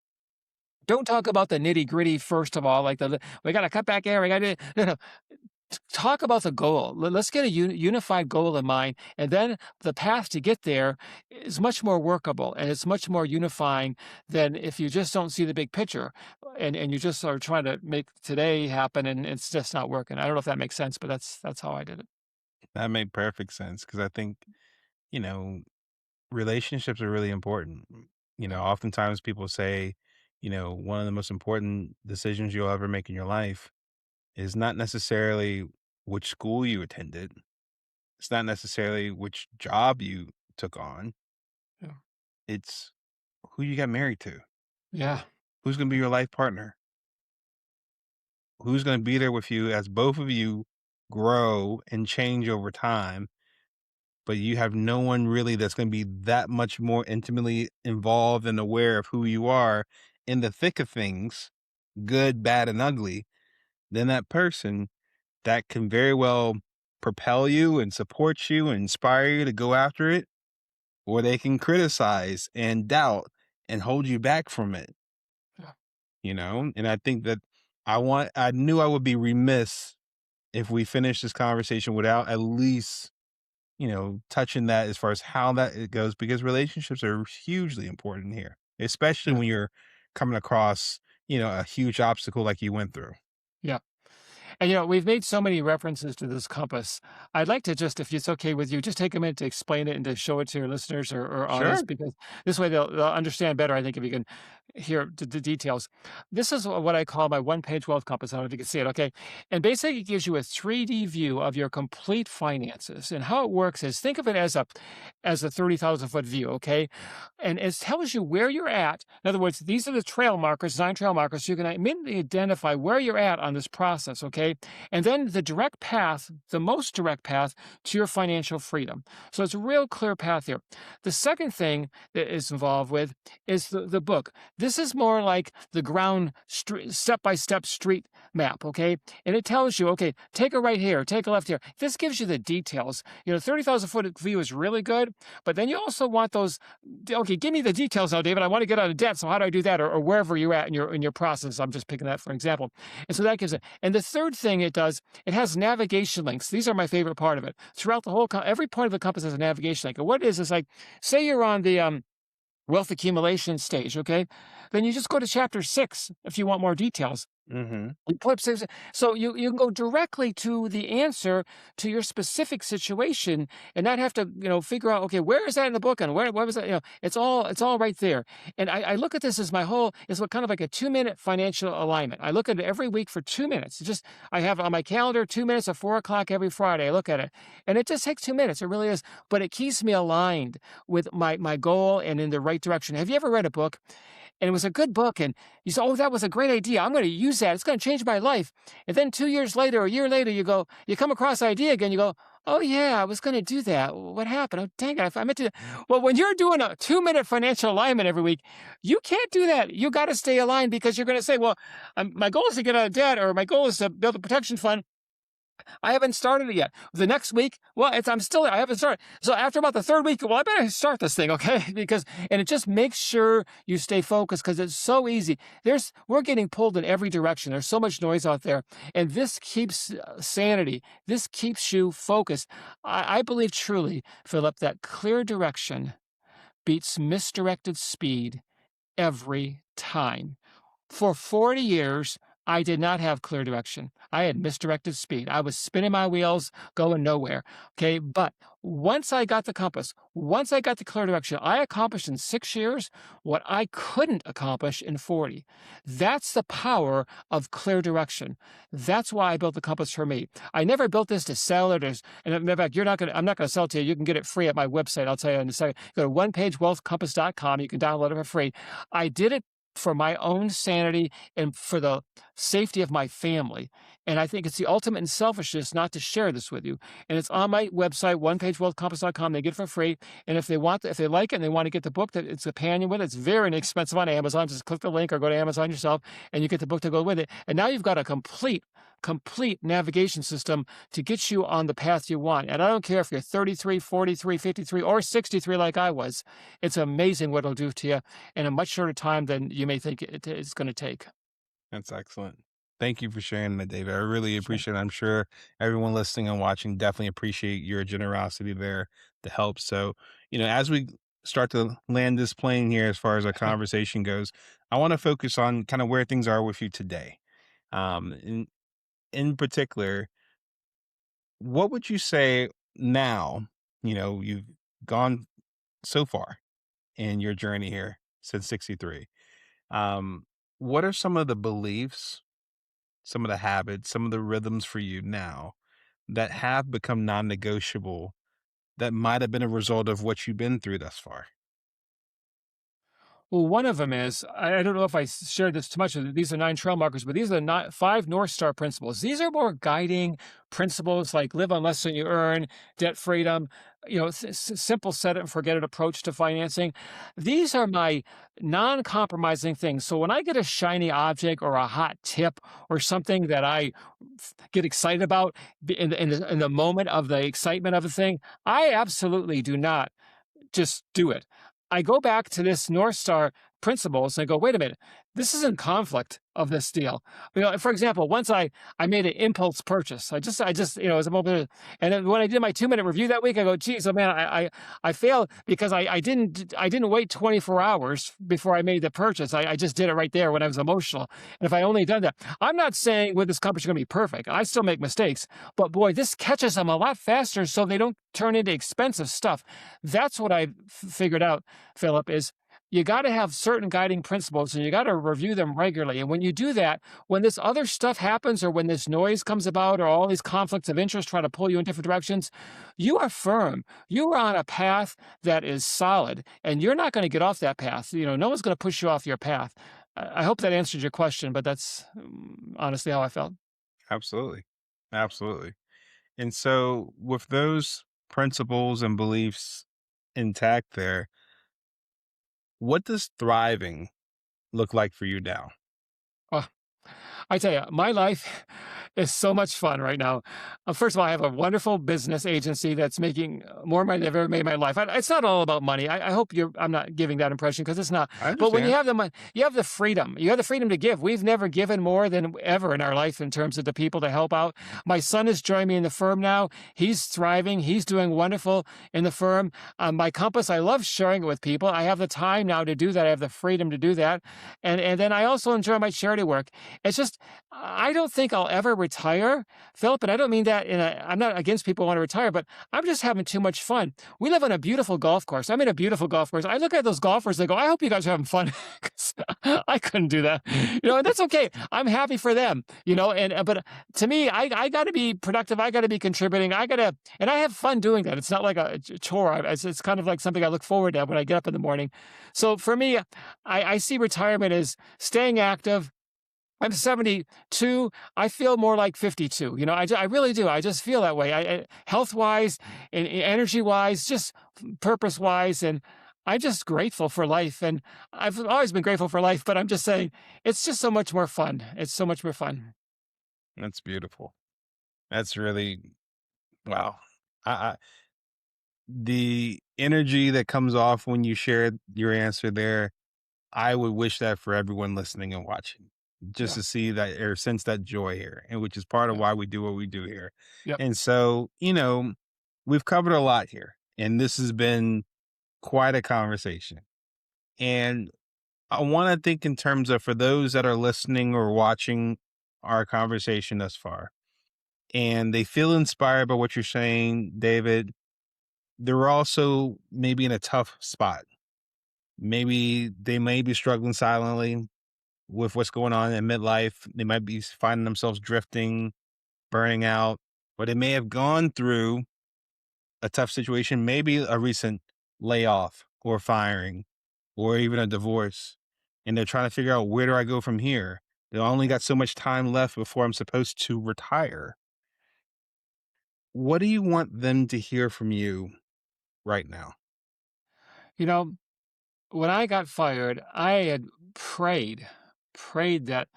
don't talk about the nitty gritty first of all, like we got to cut back here. We got to, no, no. Talk about the goal. Let's get a unified goal in mind. And then the path to get there is much more workable and it's much more unifying than if you just don't see the big picture and you just are trying to make today happen and it's just not working. I don't know if that makes sense, but that's how I did it. That made perfect sense because I think, you know, relationships are really important. Oftentimes people say, one of the most important decisions you'll ever make in your life is not necessarily which school you attended. It's not necessarily which job you took on. Yeah. It's who you got married to. Yeah. Who's going to be your life partner? Who's going to be there with you as both of you grow and change over time? But you have no one really that's going to be that much more intimately involved and aware of who you are in the thick of things, good, bad, and ugly, than that person that can very well propel you and support you and inspire you to go after it, or they can criticize and doubt and hold you back from it, Yeah. And I think that I knew I would be remiss if we finished this conversation without at least, touching that as far as how that it goes, because relationships are hugely important here, especially Yeah. when you're coming across, a huge obstacle like you went through. Yeah. And we've made so many references to this compass. I'd like to just, if it's okay with you, just take a minute to explain it and to show it to your listeners or Sure. audience, because this way they'll understand better, I think, if you can hear the details. This is what I call my one-page wealth compass. I don't know if you can see it, okay? And basically, it gives you a 3D view of your complete finances. And how it works is, think of it as a 30,000-foot view, okay? And it tells you where you're at. In other words, these are the trail markers, design trail markers, so you can immediately identify where you're at on this process, okay? And then the direct path, the most direct path to your financial freedom. So it's a real clear path here. The second thing that is involved with is the book. This is more like the ground step-by-step street map, okay? And it tells you, okay, take a right here, take a left here. This gives you the details. 30,000-foot view is really good, but then you also want those, okay, give me the details now, David. I want to get out of debt, so how do I do that? Or wherever you're at in your process. I'm just picking that for example. And so that gives it. And the third thing it does, it has navigation links. These are my favorite part of it. Throughout the whole, every point of the compass has a navigation link. And what it is like, say you're on the wealth accumulation stage, okay? Then you just go to chapter 6 if you want more details. Hmm. So you can go directly to the answer to your specific situation and not have to figure out, okay, where is that in the book and where was that, it's all right there. And I look at this as it's what kind of like a 2-minute financial alignment. I look at it every week for 2 minutes. I have on my calendar 2 minutes at 4 o'clock every Friday. I look at it and it just takes 2 minutes. It really is, but it keeps me aligned with my goal and in the right direction. Have you ever read a book and it was a good book and you say, oh, that was a great idea, I'm going to use that, it's going to change my life, and then 2 years later or a year later you come across the idea again, you go, oh yeah, I was going to do that, what happened, oh dang it, I meant to. Well, when you're doing a 2-minute financial alignment every week, you can't do that. You got to stay aligned, because you're going to say, well, my goal is to get out of debt, or my goal is to build a protection fund. I haven't started it yet. The next week, well, I haven't started. So after about the third week, well, I better start this thing, okay? And it just makes sure you stay focused, because it's so easy. We're getting pulled in every direction. There's so much noise out there. And this keeps sanity. This keeps you focused. I believe truly, Philip, that clear direction beats misdirected speed every time. For 40 years, I did not have clear direction. I had misdirected speed. I was spinning my wheels, going nowhere. Okay. But once I got the compass, once I got the clear direction, I accomplished in 6 years what I couldn't accomplish in 40. That's the power of clear direction. That's why I built the compass for me. I never built this to sell it. And in fact, I'm not going to sell it to you. You can get it free at my website. I'll tell you in a second. Go to onepagewealthcompass.com. You can download it for free. I did it for my own sanity and for the safety of my family. And I think it's the ultimate in selfishness not to share this with you. And it's on my website, onepagewealthcompass.com. They get it for free. And if they like it and they want to get the book that it's a companion with it, it's very inexpensive on Amazon. Just click the link or go to Amazon yourself and you get the book to go with it. And now you've got a complete navigation system to get you on the path you want. And I don't care if you're 33, 43, 53, or 63 like I was. It's amazing what it'll do to you in a much shorter time than you may think it's going to take. That's excellent. Thank you for sharing that, David. I really Sure. appreciate it. I'm sure everyone listening and watching definitely appreciate your generosity there to help. So, as we start to land this plane here, as far as our conversation goes, I want to focus on kind of where things are with you today. In particular, what would you say now? You've gone so far in your journey here since 63. Um, what are some of the beliefs, some of the habits, some of the rhythms for you now that have become non-negotiable that might have been a result of what you've been through thus far? Well, one of them is I don't know if I shared this too much. These are 9 trail markers, but these are not 5 North Star principles. These are more guiding principles like live on less than you earn, debt freedom, simple set it and forget it approach to financing. These are my non-compromising things. So when I get a shiny object or a hot tip or something that I get excited about in the moment of the excitement of the thing, I absolutely do not just do it. I go back to this North Star principles and I go, wait a minute, this is in conflict of this deal. For example, once I made an impulse purchase. I just, as a moment, and then when I did my 2 minute review that week, I go, geez, oh man, I failed because I didn't wait 24 hours before I made the purchase. I just did it right there when I was emotional. And if I only done that, I'm not saying with this company's going to be perfect. I still make mistakes, but boy, this catches them a lot faster so they don't turn into expensive stuff. That's what I figured out, Philip, is you got to have certain guiding principles and you got to review them regularly. And when you do that, when this other stuff happens or when this noise comes about or all these conflicts of interest try to pull you in different directions, you are firm. You are on a path that is solid and you're not going to get off that path. No one's going to push you off your path. I hope that answered your question, but that's honestly how I felt. Absolutely. Absolutely. And so, with those principles and beliefs intact there, what does thriving look like for you now? Oh, I tell you, my life is so much fun right now. First of all, I have a wonderful business agency that's making more money than I've ever made in my life. It's not all about money. I hope I'm not giving that impression because it's not. I But when you understand. have the money, you have the freedom. You have the freedom to give. We've never given more than ever in our life in terms of the people to help out. My son has joined me in the firm now. He's thriving. He's doing wonderful in the firm. My compass, I love sharing it with people. I have the time now to do that. I have the freedom to do that. And then I also enjoy my charity work. It's just, I don't think I'll ever retire, Philip, and I don't mean that I'm not against people who want to retire, but I'm just having too much fun. We live on a beautiful golf course. I'm in a beautiful golf course. I look at those golfers, they go, I hope you guys are having fun. 'Cause I couldn't do that. And that's okay. I'm happy for them, but to me, I got to be productive. I got to be contributing. And I have fun doing that. It's not like a chore. It's kind of like something I look forward to when I get up in the morning. So for me, I see retirement as staying active. I'm 72. I feel more like 52. I really do. I just feel that way. Health wise and energy wise, just purpose wise. And I'm just grateful for life. And I've always been grateful for life, but I'm just saying it's just so much more fun. It's so much more fun. That's beautiful. That's really wow. I the energy that comes off when you share your answer there, I would wish that for everyone listening and watching, just Yeah. to see that or sense that joy here, and which is part of Yeah. why we do what we do here. Yep. And so, we've covered a lot here, and this has been quite a conversation. And I want to think in terms of for those that are listening or watching our conversation thus far, and they feel inspired by what you're saying, David, they're also maybe in a tough spot. Maybe they may be struggling silently with what's going on in midlife. They might be finding themselves drifting, burning out, or they may have gone through a tough situation, maybe a recent layoff or firing or even a divorce. and they're trying to figure out where do I go from here? They only got so much time left before I'm supposed to retire. What do you want them to hear from you right now? You know, when I got fired, I had prayed that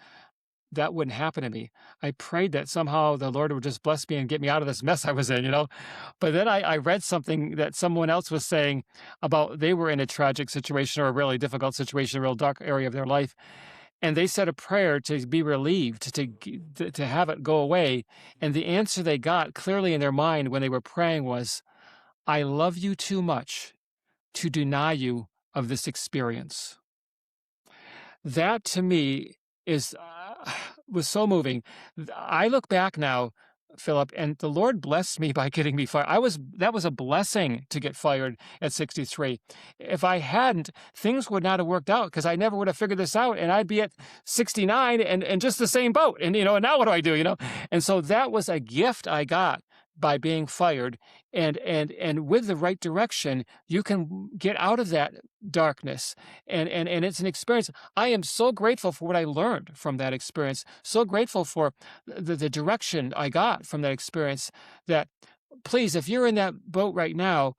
that wouldn't happen to me. I prayed that somehow the Lord would just bless me and get me out of this mess I was in, you know? But then I read something that someone else was saying about they were in a tragic situation or a really difficult situation, a real dark area of their life. And they said a prayer to be relieved, to have it go away. And the answer they got clearly in their mind when they were praying was, I love you too much to deny you of this experience. That to me is was so moving. I look back now, Philip, and the Lord blessed me by getting me fired. I was That was a blessing to get fired at 63. If I hadn't, things would not have worked out because I never would have figured this out, and I'd be at 69 and just the same boat. And and now what do I do? And so that was a gift I got by being fired, and with the right direction, you can get out of that darkness, and it's an experience. I am so grateful for what I learned from that experience, so grateful for the direction I got from that experience. That please, if you're in that boat right now,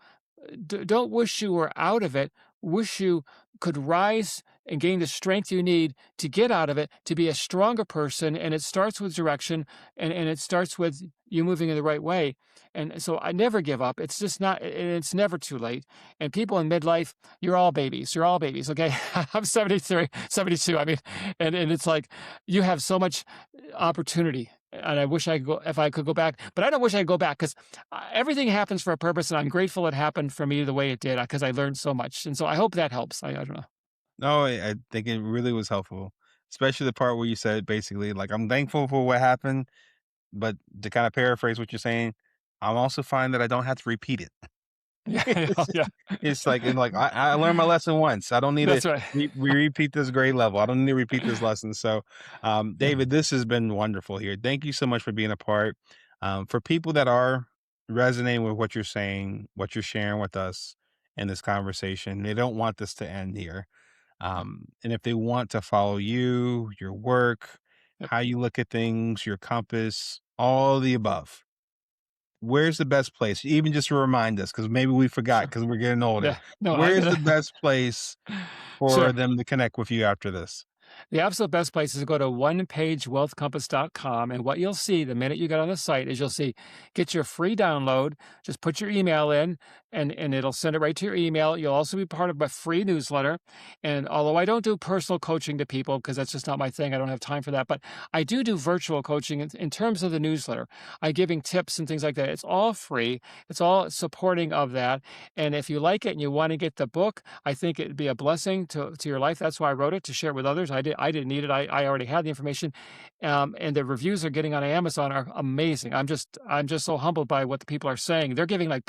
don't wish you were out of it. Wish you could rise and gain the strength you need to get out of it, to be a stronger person. And it starts with direction, and it starts with you moving in the right way. And so I never give up. It's just not, and it's never too late. And people in midlife, you're all babies. You're all babies. Okay. I'm 73, 72. I mean, and it's like you have so much opportunity. And I wish I could go, if I could go back, but I don't wish I could go back because everything happens for a purpose, and I'm grateful it happened for me the way it did because I learned so much, and so I hope that helps. I don't know. No, I think it really was helpful, especially the part where you said basically, like, I'm thankful for what happened, but to kind of paraphrase what you're saying, I'm also fine that I don't have to repeat it. Yeah, I know, It's yeah. it's like I learned my lesson once. I don't need to That's right. repeat this grade level. I don't need to repeat this lesson. So, Yeah, David, this has been wonderful here. Thank you so much for being a part. For people that are resonating with what you're saying, what you're sharing with us in this conversation, they don't want this to end here. yeah, And if they want to follow you, your work, yep. how you look at things, your compass, all the above, where's the best place? Even just to remind us, because maybe we forgot Sure. because we're getting older. Yeah. No, I Where's get the it. best place for Sure. them to connect with you after this? The absolute best place is to go to onepagewealthcompass.com. And what you'll see the minute you get on the site is you'll see get your free download. Just put your email in, and it'll send it right to your email. You'll also be part of a free newsletter. And although I don't do personal coaching to people because that's just not my thing, I don't have time for that. But I do virtual coaching in terms of the newsletter. I giving tips and things like that. It's all free. It's all supporting of that. And if you like it and you want to get the book, I think it'd be a blessing to your life. That's why I wrote it, to share it with others. I didn't need it. I already had the information, and the reviews are getting on Amazon are amazing. I'm just so humbled by what the people are saying. They're giving like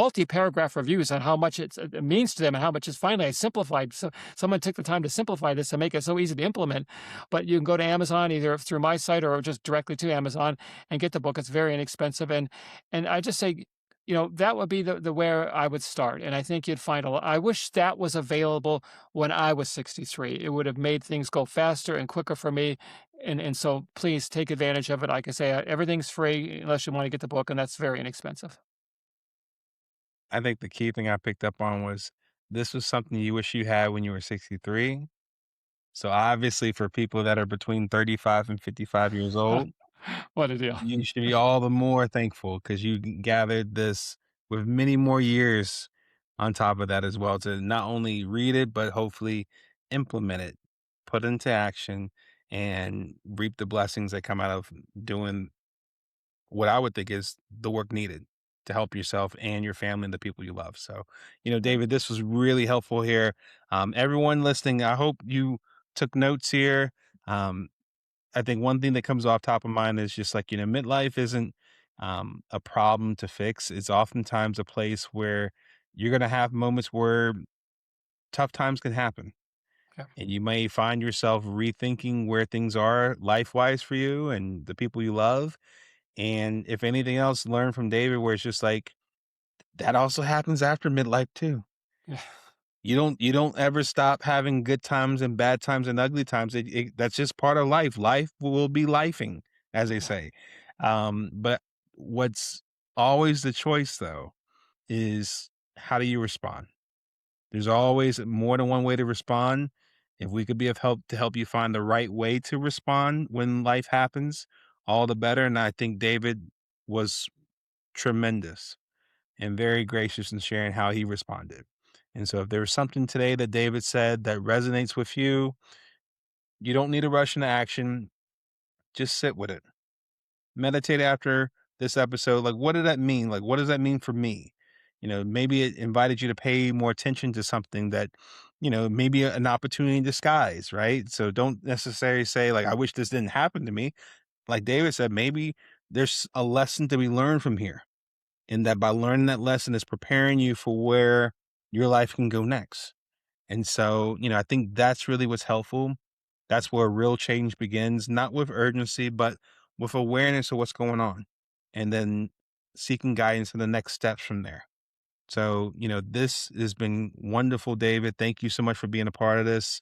multi-paragraph reviews on how much it means to them and how much it's finally I simplified. So someone took the time to simplify this and make it so easy to implement. But you can go to Amazon either through my site or just directly to Amazon and get the book. It's very inexpensive, and I just say, that would be the where I would start. And I think you'd find a lot. I wish that was available when I was 63. It would have made things go faster and quicker for me. And so please take advantage of it. Like I say, everything's free unless you want to get the book, and that's very inexpensive. I think the key thing I picked up on was this was something you wish you had when you were 63. So obviously, for people that are between 35 and 55 years old, What a deal. you should be all the more thankful because you gathered this with many more years on top of that as well to not only read it, but hopefully implement it, put into action, and reap the blessings that come out of doing what I would think is the work needed to help yourself and your family and the people you love. So, David, this was really helpful here. Everyone listening, I hope you took notes here. Um, I think one thing that comes off top of mind is just like, midlife isn't a problem to fix. It's oftentimes a place where you're going to have moments where tough times can happen. Yeah. And you may find yourself rethinking where things are life wise for you and the people you love. And if anything else, learn from David, where it's just like that also happens after midlife too. Yeah. You don't ever stop having good times and bad times and ugly times. That's just part of life. Life will be lifing, as they say. But what's always the choice though is how do you respond? There's always more than one way to respond. If we could be of help to help you find the right way to respond when life happens, all the better. And I think David was tremendous and very gracious in sharing how he responded. And so if there was something today that David said that resonates with you, you don't need to rush into action. Just sit with it. Meditate after this episode. Like, what did that mean? Like, what does that mean for me? Maybe it invited you to pay more attention to something that, maybe an opportunity in disguise, right? So don't necessarily say, like, I wish this didn't happen to me. Like David said, maybe there's a lesson to be learned from here. And that by learning that lesson is preparing you for where your life can go next. And so, I think that's really what's helpful. That's where real change begins, not with urgency, but with awareness of what's going on. And then seeking guidance in the next steps from there. So, this has been wonderful, David. Thank you so much for being a part of this.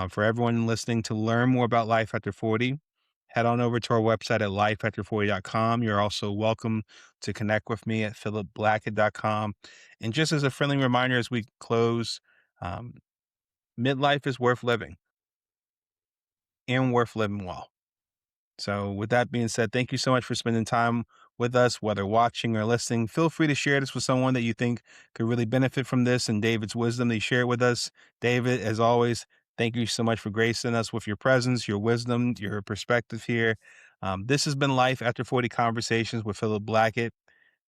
For everyone listening, to learn more about life after 40, head on over to our website at lifeafter40.com. You're also welcome to connect with me at philipblackett.com. And just as a friendly reminder as we close, um, midlife is worth living and worth living well. So, with that being said, thank you so much for spending time with us, whether watching or listening. Feel free to share this with someone that you think could really benefit from this and David's wisdom that he shared with us. David, as always, thank you so much for gracing us with your presence, your wisdom, your perspective here. This has been Life After 40 Conversations with Philip Blackett.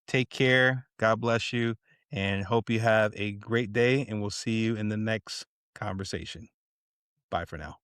Take care. God bless you. And hope you have a great day. And we'll see you in the next conversation. Bye for now.